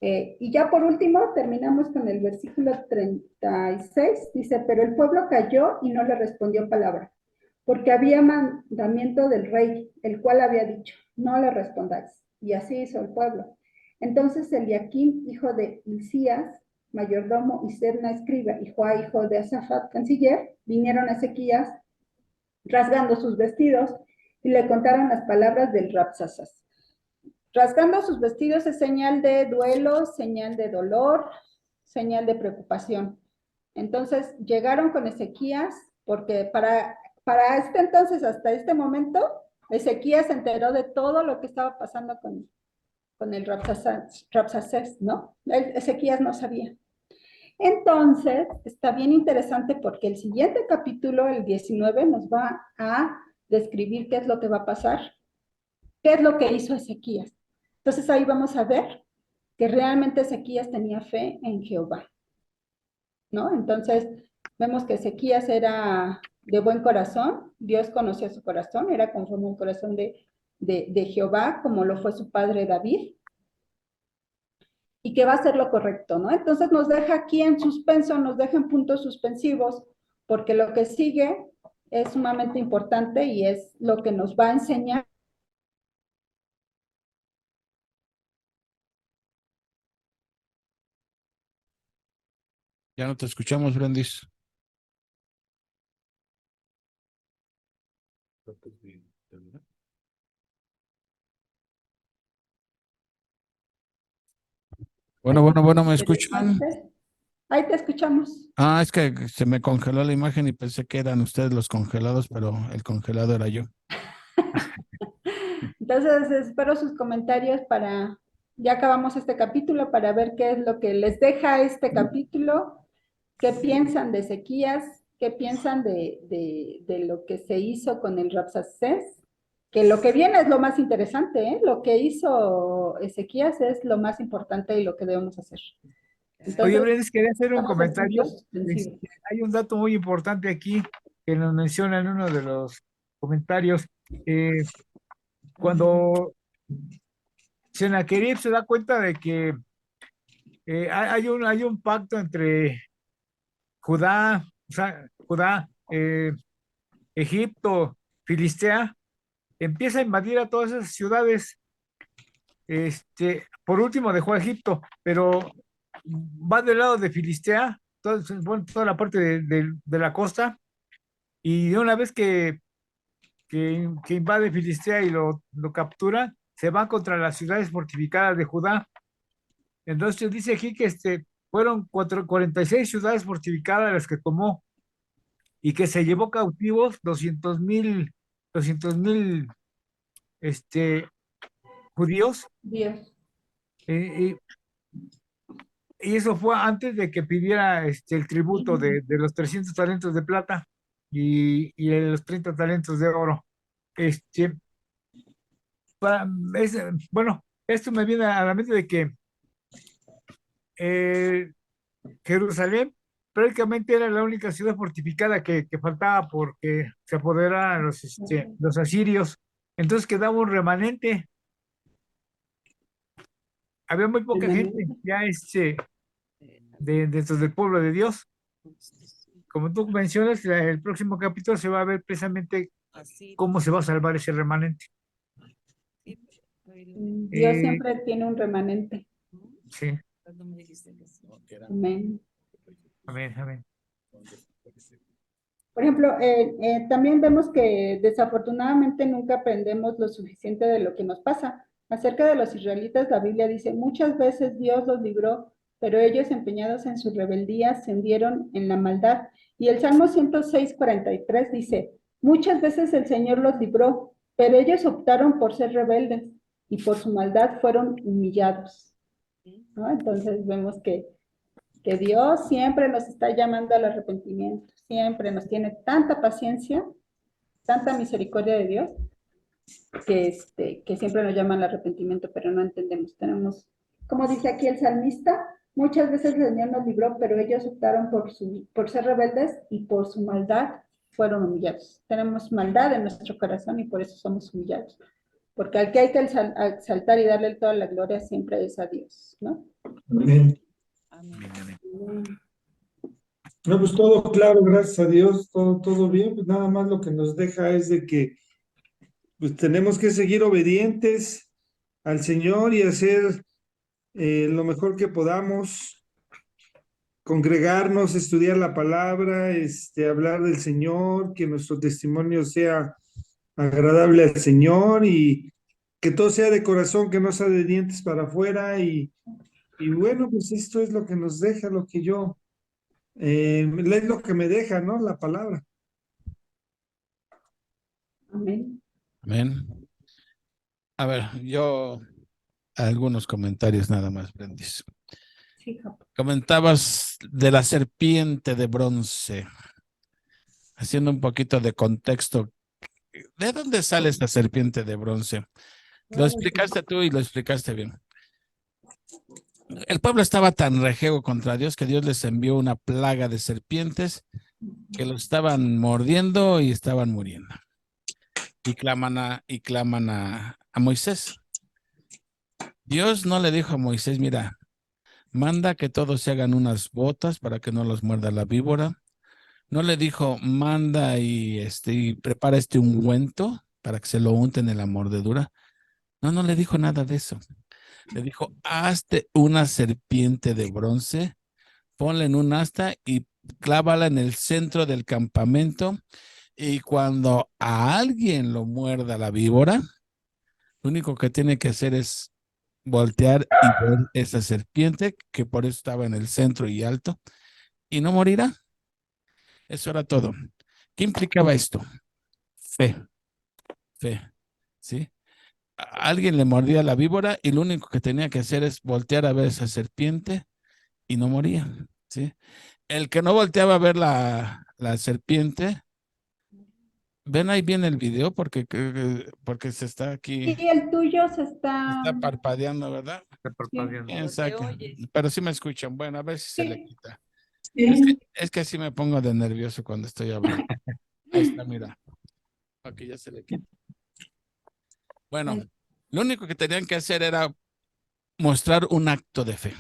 Y ya por último, terminamos con el versículo 36, dice, pero el pueblo cayó y no le respondió palabra, porque había mandamiento del rey, el cual había dicho, no le respondáis. Y así hizo el pueblo. Entonces Eliaquim, hijo de Hilcías, mayordomo, y Sebna, escriba, y Joá, hijo de Asafat, canciller, vinieron a Ezequías, rasgando sus vestidos, y le contaron las palabras del Rabsacés. Rasgando sus vestidos es señal de duelo, señal de dolor, señal de preocupación. Entonces llegaron con Ezequías, porque para este entonces, hasta este momento, Ezequías se enteró de todo lo que estaba pasando con el Rabsacés, ¿no? Ezequías no sabía. Entonces, está bien interesante porque el siguiente capítulo, el 19, nos va a describir qué es lo que va a pasar, qué es lo que hizo Ezequías. Entonces ahí vamos a ver que realmente Ezequías tenía fe en Jehová, ¿no? Entonces, vemos que Ezequías era de buen corazón, Dios conocía su corazón, era conforme al corazón de Jehová, como lo fue su padre David, y que va a hacer lo correcto, ¿no? Entonces nos deja aquí en suspenso, nos deja en puntos suspensivos, porque lo que sigue es sumamente importante y es lo que nos va a enseñar. Ya no te escuchamos, Brendis. Bueno, ¿me escuchan? Ahí te escuchamos. Ah, es que se me congeló la imagen y pensé que eran ustedes los congelados, pero el congelado era yo. Entonces, espero sus comentarios para, ya acabamos este capítulo, para ver qué es lo que les deja este capítulo, qué piensan de Ezequías, qué piensan de lo que se hizo con el Rapsacés, que lo que viene es lo más interesante, ¿eh? Lo que hizo Ezequías es lo más importante y lo que debemos hacer. Oye, Entonces, Brenes, quería hacer un estamos en comentario. puntos suspensivos. Hay un dato muy importante aquí que nos menciona en uno de los comentarios. Cuando Sennacherib se da cuenta de que hay un pacto entre Judá, o sea, Judá, Egipto, Filistea, empieza a invadir a todas esas ciudades. Por último dejó a Egipto, pero va del lado de Filistea, bueno, toda la parte de la costa, y de una vez que invade Filistea y lo captura, se va contra las ciudades fortificadas de Judá. Entonces dice aquí que fueron 46 ciudades fortificadas las que tomó y que se llevó cautivos 200,000 judíos. Dios. eh, y eso fue antes de que pidiera el tributo de los 300 talentos de plata y de los 30 talentos de oro. Este, bueno, esto me viene a la mente de que eh, Jerusalén prácticamente era la única ciudad fortificada que faltaba porque se apoderaran los asirios. Entonces quedaba un remanente. Había muy poca gente ya dentro del pueblo de Dios. Como tú mencionas, el próximo capítulo se va a ver precisamente cómo se va a salvar ese remanente. Dios Eh, siempre tiene un remanente. sí, Amén. amén, amén. Por ejemplo, también vemos que desafortunadamente nunca aprendemos lo suficiente de lo que nos pasa. Acerca de los israelitas, la Biblia dice, muchas veces Dios los libró, pero ellos empeñados en su rebeldía se hundieron en la maldad. Y el Salmo 106:43 dice, muchas veces el Señor los libró, pero ellos optaron por ser rebeldes y por su maldad fueron humillados, ¿no? Entonces vemos que Dios siempre nos está llamando al arrepentimiento, siempre nos tiene tanta paciencia, tanta misericordia de Dios, que siempre nos llama al arrepentimiento, pero no entendemos. Tenemos, como dice aquí el salmista, muchas veces el Señor nos libró, pero ellos optaron por ser rebeldes y por su maldad fueron humillados. Tenemos maldad en nuestro corazón y por eso somos humillados. Porque al que hay que exaltar y darle toda la gloria siempre es a Dios, ¿no? Amén. Amén, amén. No, pues todo claro, gracias a Dios, todo bien, pues nada más lo que nos deja es de que pues tenemos que seguir obedientes al Señor y hacer lo mejor que podamos, congregarnos, estudiar la palabra, hablar del Señor, que nuestro testimonio sea agradable al Señor y que todo sea de corazón, que no sea de dientes para afuera y bueno, pues esto es lo que nos deja, lo que yo, es lo que me deja, ¿no? La palabra. Amén. Amén. A ver, yo algunos comentarios nada más, Brendis. Sí, Japo. Comentabas de la serpiente de bronce, haciendo un poquito de contexto. ¿De dónde sale esta serpiente de bronce? Lo explicaste tú y lo explicaste bien. El pueblo estaba tan rejego contra Dios que Dios les envió una plaga de serpientes que lo estaban mordiendo y estaban muriendo. Y claman a Moisés. Dios no le dijo a Moisés, mira, manda que todos se hagan unas botas para que no los muerda la víbora. No le dijo, manda y prepara este ungüento para que se lo unten en la mordedura. No le dijo nada de eso. Le dijo, hazte una serpiente de bronce, ponla en un asta y clávala en el centro del campamento. Y cuando a alguien lo muerda la víbora, lo único que tiene que hacer es voltear y ver esa serpiente, que por eso estaba en el centro y alto, y no morirá. Eso era todo. ¿Qué implicaba esto? Fe, ¿sí? Alguien le mordía la víbora y lo único que tenía que hacer es voltear a ver esa serpiente y no moría, ¿sí? El que no volteaba a ver la serpiente, ven ahí bien el video porque se está aquí, Sí, el tuyo se está parpadeando, ¿verdad? Está parpadeando. Exacto. Pero sí me escuchan. Bueno, a ver si se le Sí. quita. Sí. Es que así me pongo de nervioso cuando estoy hablando. Ahí está, mira. Ok, ya se le quita. Bueno, lo único que tenían que hacer era mostrar un acto de fe.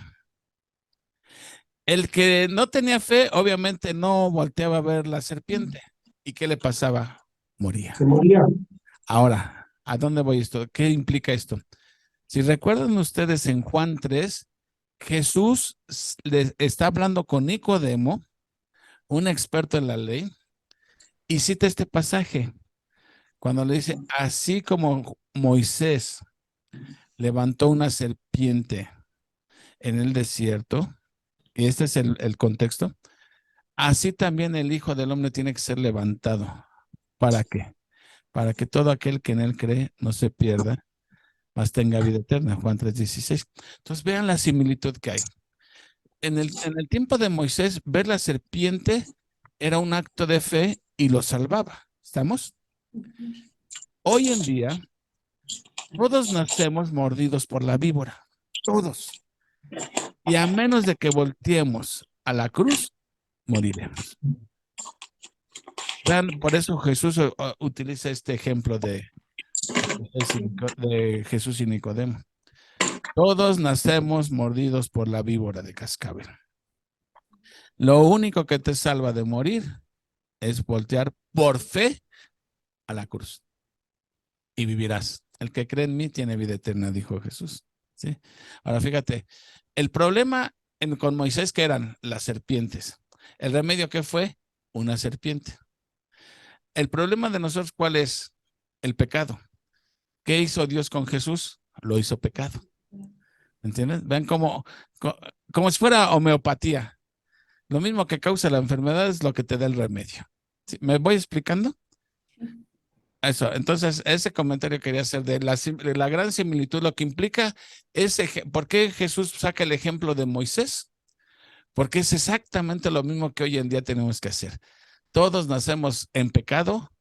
El que no tenía fe, obviamente no volteaba a ver la serpiente. ¿Y qué le pasaba? Moría. Se moría. Ahora, ¿a dónde voy esto? ¿Qué implica esto? Si recuerdan ustedes en Juan 3, Jesús le está hablando con Nicodemo, un experto en la ley, y cita este pasaje cuando le dice, así como Moisés levantó una serpiente en el desierto, y este es el contexto, así también el Hijo del Hombre tiene que ser levantado. ¿Para qué? Para que todo aquel que en él cree no se pierda, mas tenga vida eterna. Juan 3:16. Entonces vean la similitud que hay. En el tiempo de Moisés, ver la serpiente era un acto de fe y lo salvaba. ¿Estamos? Hoy en día, todos nacemos mordidos por la víbora. Todos. Y a menos de que volteemos a la cruz, moriremos. Vean, por eso Jesús utiliza este ejemplo de Jesús y Nicodemo. Todos nacemos mordidos por la víbora de cascabel. Lo único que te salva de morir es voltear por fe a la cruz y vivirás. El que cree en mí tiene vida eterna, dijo Jesús. ¿Sí? Ahora fíjate, el problema con Moisés que eran las serpientes. El remedio que fue una serpiente. El problema de nosotros, ¿cuál es? El pecado. ¿Qué hizo Dios con Jesús? Lo hizo pecado. ¿Entiendes? Ven como si fuera homeopatía. Lo mismo que causa la enfermedad es lo que te da el remedio. ¿Sí? ¿Me voy explicando? Eso, entonces ese comentario quería hacer de la gran similitud, lo que implica es, ¿por qué Jesús saca el ejemplo de Moisés? Porque es exactamente lo mismo que hoy en día tenemos que hacer. Todos nacemos en pecado,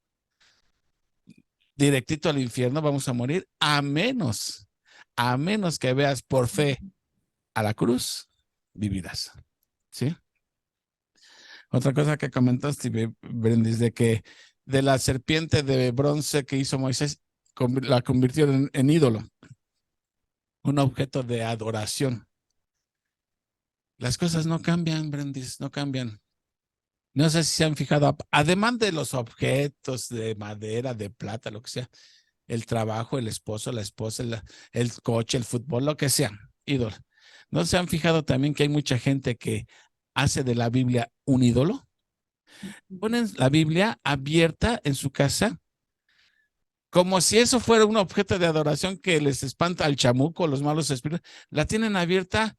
directito al infierno, vamos a morir, a menos que veas por fe a la cruz, vivirás. ¿Sí? Otra cosa que comentaste, Brendis, de la serpiente de bronce que hizo Moisés, la convirtió en ídolo, un objeto de adoración. Las cosas no cambian, Brendis, no cambian. No sé si se han fijado, además de los objetos de madera, de plata, lo que sea, el trabajo, el esposo, la esposa, el coche, el fútbol, lo que sea, ídolo. ¿No se han fijado también que hay mucha gente que hace de la Biblia un ídolo? Ponen la Biblia abierta en su casa como si eso fuera un objeto de adoración que les espanta al chamuco, los malos espíritus. La tienen abierta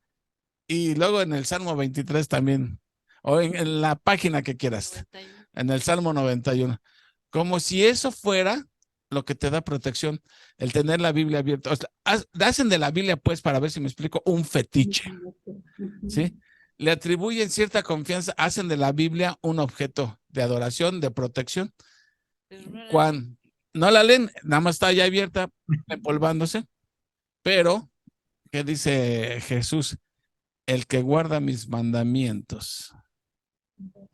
y luego en el Salmo 23 también, o en la página que quieras, 91. En el Salmo 91. Como si eso fuera lo que te da protección, el tener la Biblia abierta. O sea, hacen de la Biblia, pues, para ver si me explico, un fetiche. ¿Sí? le atribuyen cierta confianza, hacen de la Biblia un objeto de adoración, de protección. Cuando no la leen, nada más está ya abierta, empolvándose. Pero, ¿qué dice Jesús? El que guarda mis mandamientos.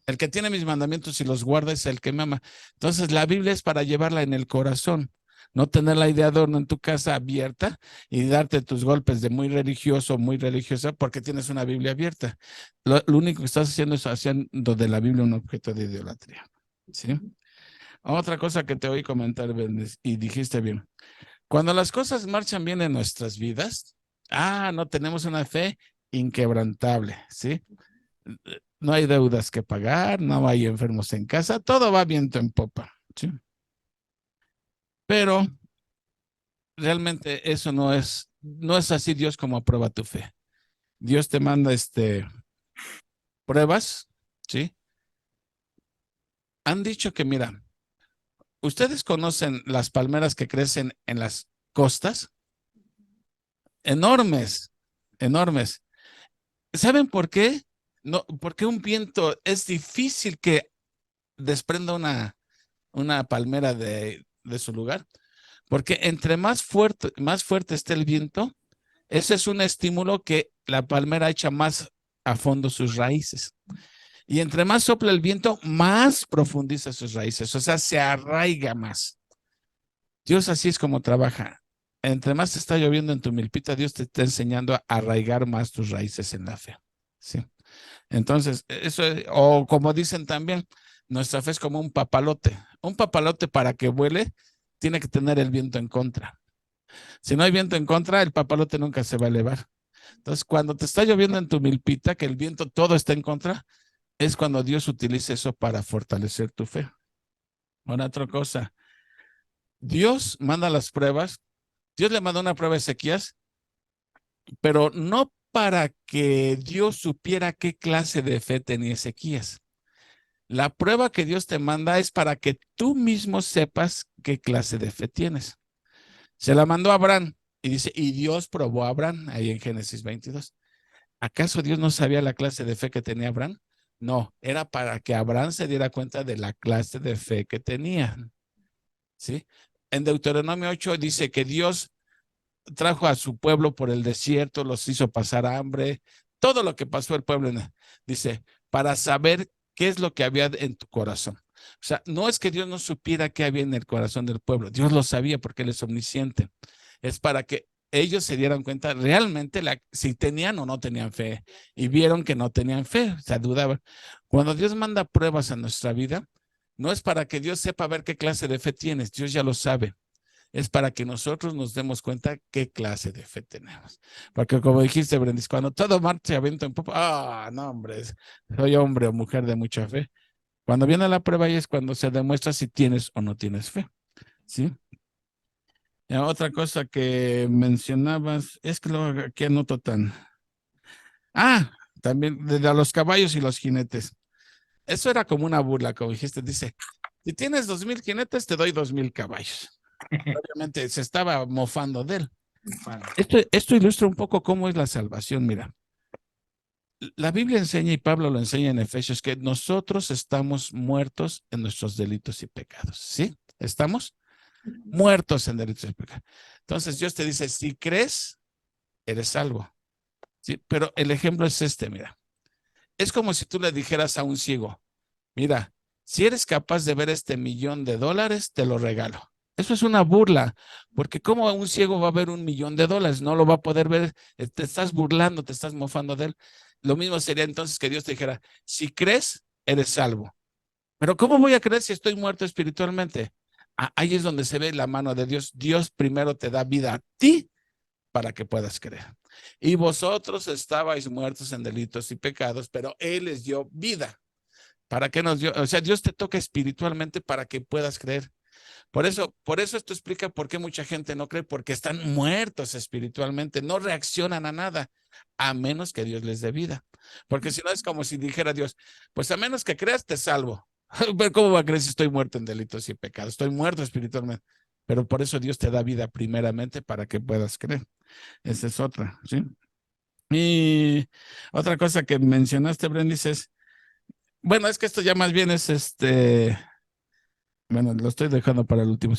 El que tiene mis mandamientos y los guarda es el que me ama. Entonces, la Biblia es para llevarla en el corazón, no tener la idea de adorno en tu casa abierta y darte tus golpes de muy religioso, muy religiosa, porque tienes una Biblia abierta. Lo único que estás haciendo es haciendo de la Biblia un objeto de idolatría. ¿Sí? Otra cosa que te oí comentar, y dijiste bien. Cuando las cosas marchan bien en nuestras vidas, no tenemos una fe inquebrantable, ¿sí? No hay deudas que pagar, no hay enfermos en casa, todo va viento en popa, ¿sí? Pero realmente eso no es así Dios como aprueba tu fe. Dios te manda pruebas, ¿sí? Han dicho que, mira, ¿ustedes conocen las palmeras que crecen en las costas? Enormes, enormes. ¿Saben por qué? No, porque un viento es difícil que desprenda una palmera de su lugar, porque entre más fuerte esté el viento, ese es un estímulo que la palmera echa más a fondo sus raíces. Y entre más sopla el viento, más profundiza sus raíces, o sea, se arraiga más. Dios así es como trabaja. Entre más está lloviendo en tu milpita, Dios te está enseñando a arraigar más tus raíces en la fe. Sí. Entonces, eso es, o como dicen también, nuestra fe es como un papalote. Un papalote para que vuele tiene que tener el viento en contra. Si no hay viento en contra, el papalote nunca se va a elevar. Entonces, cuando te está lloviendo en tu milpita, que el viento todo está en contra, es cuando Dios utiliza eso para fortalecer tu fe. Una otra cosa, Dios manda las pruebas. Dios le mandó una prueba a Ezequías, pero no para que Dios supiera qué clase de fe tenía Ezequías. La prueba que Dios te manda es para que tú mismo sepas qué clase de fe tienes. Se la mandó a Abraham y dice, y Dios probó a Abraham, ahí en Génesis 22. ¿Acaso Dios no sabía la clase de fe que tenía Abraham? No, era para que Abraham se diera cuenta de la clase de fe que tenía. ¿Sí? En Deuteronomio 8 dice que Dios trajo a su pueblo por el desierto, los hizo pasar hambre, todo lo que pasó el pueblo, dice, para saber qué es lo que había en tu corazón. O sea, no es que Dios no supiera qué había en el corazón del pueblo, Dios lo sabía porque Él es omnisciente. Es para que ellos se dieran cuenta realmente si tenían o no tenían fe, y vieron que no tenían fe, o sea, dudaban. Cuando Dios manda pruebas a nuestra vida, no es para que Dios sepa ver qué clase de fe tienes, Dios ya lo sabe. Es para que nosotros nos demos cuenta qué clase de fe tenemos. Porque como dijiste, Brendis, cuando todo marcha viento en popa, no, hombre, soy hombre o mujer de mucha fe. Cuando viene la prueba ahí es cuando se demuestra si tienes o no tienes fe. ¿Sí? Y otra cosa que mencionabas, es que lo aquí anoto tan. También de los caballos y los jinetes. Eso era como una burla, como dijiste, dice, si tienes 2,000 jinetes, te doy 2,000 caballos. Obviamente se estaba mofando de él. Esto ilustra un poco cómo es la salvación. Mira, la Biblia enseña y Pablo lo enseña en Efesios que nosotros estamos muertos en nuestros delitos y pecados. ¿Sí? Estamos muertos en delitos y pecados. Entonces Dios te dice, si crees, eres salvo. ¿Sí? Pero el ejemplo es mira. Es como si tú le dijeras a un ciego, mira, si eres capaz de ver este $1,000,000, te lo regalo. Eso es una burla, porque ¿cómo un ciego va a ver $1,000,000? No lo va a poder ver, te estás burlando, te estás mofando de él. Lo mismo sería entonces que Dios te dijera, si crees, eres salvo. Pero ¿cómo voy a creer si estoy muerto espiritualmente? Ahí es donde se ve la mano de Dios. Dios primero te da vida a ti para que puedas creer. Y vosotros estabais muertos en delitos y pecados, pero Él les dio vida. ¿Para qué nos dio? O sea, Dios te toca espiritualmente para que puedas creer. Por eso esto explica por qué mucha gente no cree, porque están muertos espiritualmente, no reaccionan a nada, a menos que Dios les dé vida. Porque si no es como si dijera Dios, pues a menos que creas, te salvo. Pero ¿cómo va a creer si estoy muerto en delitos y pecados? Estoy muerto espiritualmente. Pero por eso Dios te da vida primeramente para que puedas creer. Esa es otra, ¿sí? Y otra cosa que mencionaste, Brendis, es, bueno, es que esto ya más bien es bueno, lo estoy dejando para el último,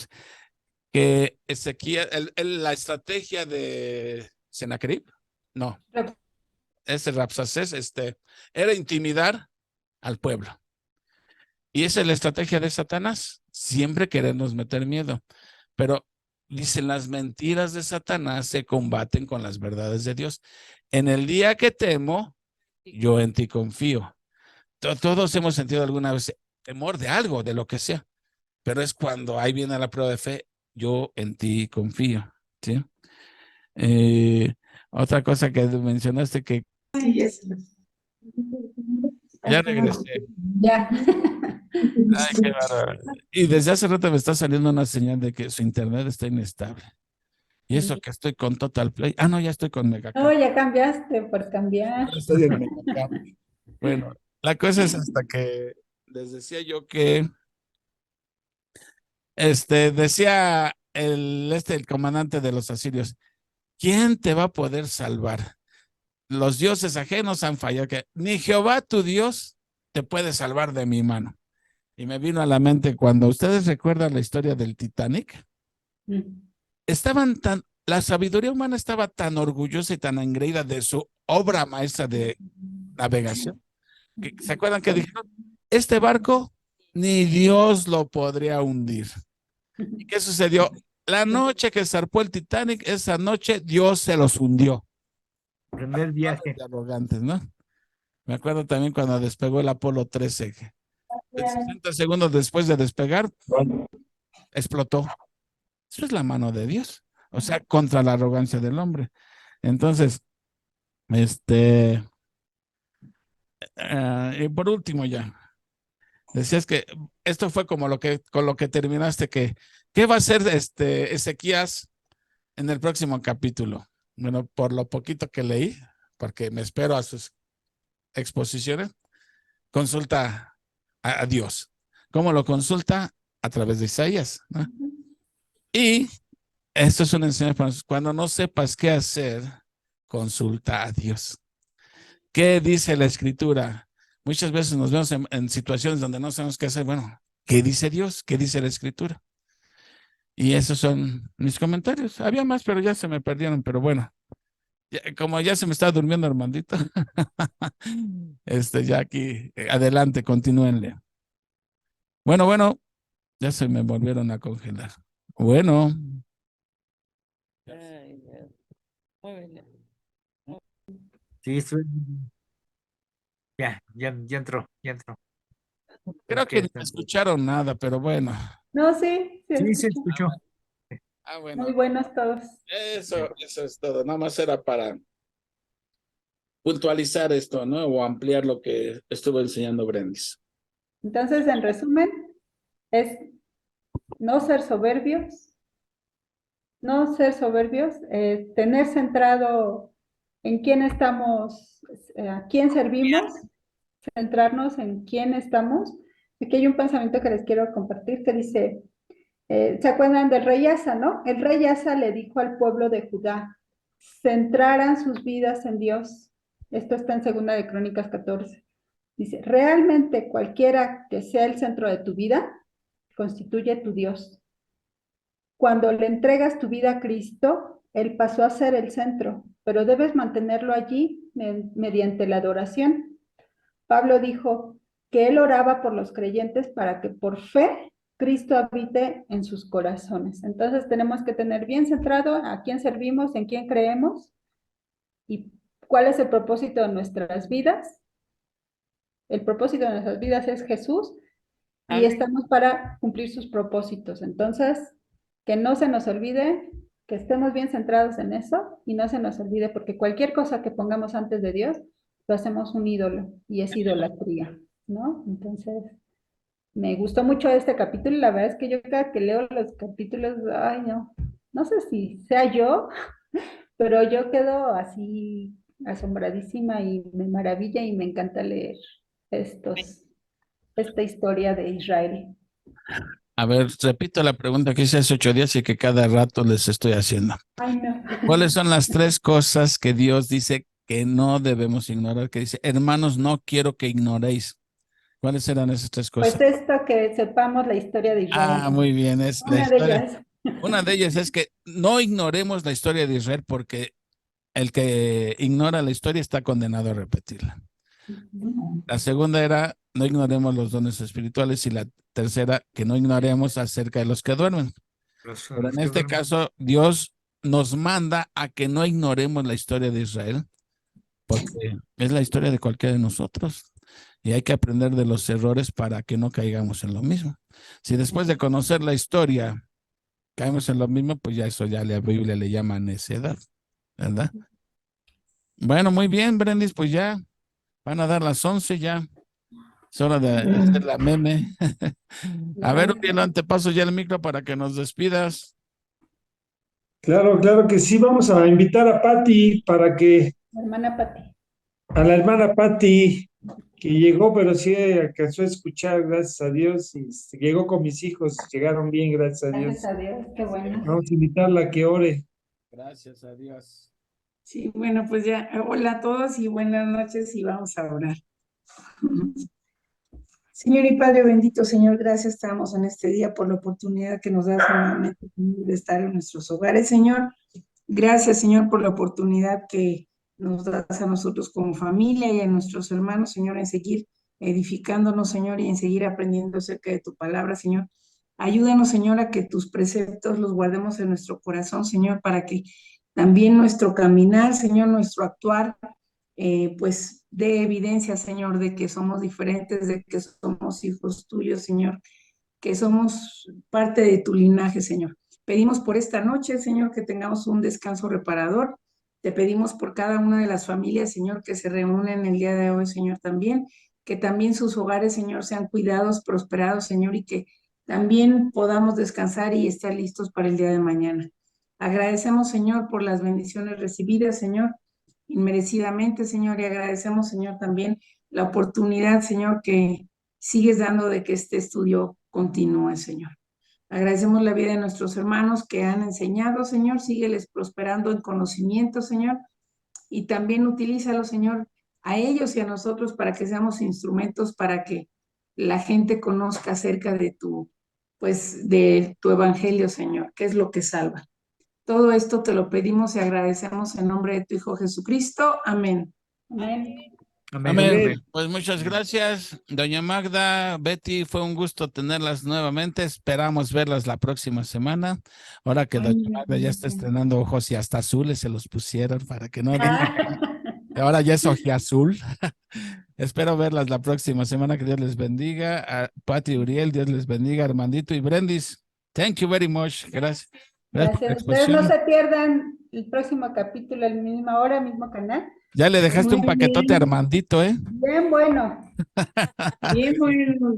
que Ezequiel, la estrategia de Sennacherib, no, ese Rabsacés, era intimidar al pueblo. Y esa es la estrategia de Satanás, siempre querernos meter miedo. Pero dicen, las mentiras de Satanás se combaten con las verdades de Dios. En el día que temo, yo en ti confío. Todos hemos sentido alguna vez temor de algo, de lo que sea, pero es cuando ahí viene la prueba de fe, yo en ti confío, ¿sí? Otra cosa que mencionaste que ya regresé. Ya. Ay, qué bárbaro. Y desde hace rato me está saliendo una señal de que su internet está inestable. Y eso que estoy con Total Play. Ah, no, ya estoy con No, Megacable. ya cambiaste por cambiar. Ahora estoy en Megacable. Bueno, la cosa es hasta que les decía yo que, decía el comandante de los asirios, ¿quién te va a poder salvar? Los dioses ajenos han fallado, que ni Jehová tu Dios te puede salvar de mi mano. Y me vino a la mente cuando ustedes recuerdan la historia del Titanic, la sabiduría humana estaba tan orgullosa y tan engreída de su obra maestra de navegación, que se acuerdan que dijeron, este barco ni Dios lo podría hundir. ¿Y qué sucedió? La noche que zarpó el Titanic, esa noche Dios se los hundió. Primer viaje. Arrogantes, ¿no? Me acuerdo también cuando despegó el Apolo 13, que 60 segundos después de despegar, explotó. Eso es la mano de Dios, o sea, contra la arrogancia del hombre. Entonces, y por último ya, decías que esto fue como con lo que terminaste, que, ¿qué va a hacer Ezequías en el próximo capítulo? Bueno, por lo poquito que leí, porque me espero a sus exposiciones, consulta a Dios. ¿Cómo lo consulta? A través de Isaías, ¿no? Y esto es una enseñanza para nosotros. Cuando no sepas qué hacer, consulta a Dios. ¿Qué dice la Escritura? Muchas veces nos vemos en situaciones donde no sabemos qué hacer. Bueno, ¿qué dice Dios? ¿Qué dice la Escritura? Y esos son mis comentarios. Había más, pero ya se me perdieron. Pero bueno, como ya se me está durmiendo Armandito, ya aquí, adelante, continúenle. Bueno, ya se me volvieron a congelar. Bueno. Ay, Dios. Muy bien. Sí, ya entró, ya entró. Creo que ni me escucharon nada, pero bueno. No, sí, se Sí, se escucha. escuchó. Bueno, Muy buenos todos. eso es todo. Nada más era para puntualizar esto, ¿no? O ampliar lo que estuvo enseñando Brendis. Entonces, en resumen, es no ser soberbios, tener centrado en quién estamos, a quién servimos, centrarnos en quién estamos. Aquí hay un pensamiento que les quiero compartir que dice, ¿se acuerdan del rey Asa, no? El rey Asa le dijo al pueblo de Judá, centraran sus vidas en Dios. Esto está en 2 de Crónicas 14. Dice, realmente cualquiera que sea el centro de tu vida, constituye tu Dios. Cuando le entregas tu vida a Cristo, Él pasó a ser el centro, pero debes mantenerlo allí mediante la adoración. Pablo dijo que él oraba por los creyentes para que por fe Cristo habite en sus corazones. Entonces tenemos que tener bien centrado a quién servimos, en quién creemos y cuál es el propósito de nuestras vidas. El propósito de nuestras vidas es Jesús y estamos para cumplir sus propósitos. Entonces, que no se nos olvide, que estemos bien centrados en eso y no se nos olvide, porque cualquier cosa que pongamos antes de Dios, lo hacemos un ídolo y es idolatría, ¿no? Entonces, me gustó mucho este capítulo y la verdad es que yo cada que leo los capítulos, ay, no sé si sea yo, pero yo quedo así asombradísima y me maravilla y me encanta leer esta historia de Israel. A ver, repito la pregunta que hice hace 8 días y que cada rato les estoy haciendo. Ay, no. ¿Cuáles son las 3 cosas que Dios dice que no debemos ignorar, que dice, hermanos, no quiero que ignoréis. ¿Cuáles eran esas tres cosas? Pues esto, que sepamos la historia de Israel. Ah, muy bien, es la Una de historia. ellas. Una de ellas es que no ignoremos la historia de Israel, porque el que ignora la historia está condenado a repetirla. La segunda era, no ignoremos los dones espirituales, y la tercera, que no ignoremos acerca de los que duermen. Pero en este caso, Dios nos manda a que no ignoremos la historia de Israel, porque es la historia de cualquiera de nosotros. Y hay que aprender de los errores para que no caigamos en lo mismo. Si después de conocer la historia caemos en lo mismo, pues ya eso ya la Biblia le llama necedad, ¿verdad? Bueno, muy bien, Brendis, pues ya van a dar las 11 ya. Es hora de hacer la meme. A ver, Uriel, te paso ya el micro para que nos despidas. Claro, claro que sí. Vamos a invitar a Patti para que, La hermana Pati. a la hermana Patti, que llegó, pero sí alcanzó a escuchar, gracias a Dios, y llegó con mis hijos, llegaron bien, gracias a Dios. Gracias a Dios, qué bueno. Vamos a invitarla a que ore. Gracias a Dios. Sí, bueno, pues ya, hola a todos y buenas noches y vamos a orar. Señor y Padre bendito, Señor, gracias estamos en este día por la oportunidad que nos das nuevamente de estar en nuestros hogares, Señor. Gracias, Señor, por la oportunidad que nos das a nosotros como familia y a nuestros hermanos, Señor, en seguir edificándonos, Señor, y en seguir aprendiendo acerca de tu palabra, Señor. Ayúdanos, Señor, a que tus preceptos los guardemos en nuestro corazón, Señor, para que también nuestro caminar, Señor, nuestro actuar, pues dé evidencia, Señor, de que somos diferentes, de que somos hijos tuyos, Señor, que somos parte de tu linaje, Señor. Pedimos por esta noche, Señor, que tengamos un descanso reparador. Te pedimos por cada una de las familias, Señor, que se reúnen el día de hoy, Señor, también, que también sus hogares, Señor, sean cuidados, prosperados, Señor, y que también podamos descansar y estar listos para el día de mañana. Agradecemos, Señor, por las bendiciones recibidas, Señor, inmerecidamente, Señor, y agradecemos, Señor, también la oportunidad, Señor, que sigues dando de que este estudio continúe, Señor. Agradecemos la vida de nuestros hermanos que han enseñado, Señor, sígueles prosperando en conocimiento, Señor, y también utilízalo, Señor, a ellos y a nosotros para que seamos instrumentos para que la gente conozca acerca de pues, de tu evangelio, Señor, que es lo que salva. Todo esto te lo pedimos y agradecemos en nombre de tu Hijo Jesucristo. Amén. Amén. Amén. Amén. Pues muchas gracias, doña Magda, Betty, fue un gusto tenerlas nuevamente. Esperamos verlas la próxima semana. Ahora que doña Magda ya está estrenando ojos y hasta azules se los pusieron para que no digan. Ahora ya es ojiazul. Espero verlas la próxima semana. Que Dios les bendiga. A Pati, Uriel, Dios les bendiga. Armandito y Brendis, thank you very much. Gracias. Gracias por la Gracias. Ustedes no exposición. se pierdan el próximo capítulo, a la misma hora, mismo canal. Ya le dejaste un Muy paquetote a bien. Armandito, ¿eh? Bien bueno. Bien, bueno.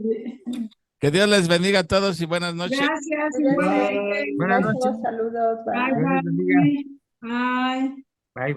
Que Dios les bendiga a todos y buenas noches. Gracias. Cuídense. Igualmente. Buenas Besos, noches. saludos. Bye, Bye. Dios les bendiga. bye. Bye. Bye, bye.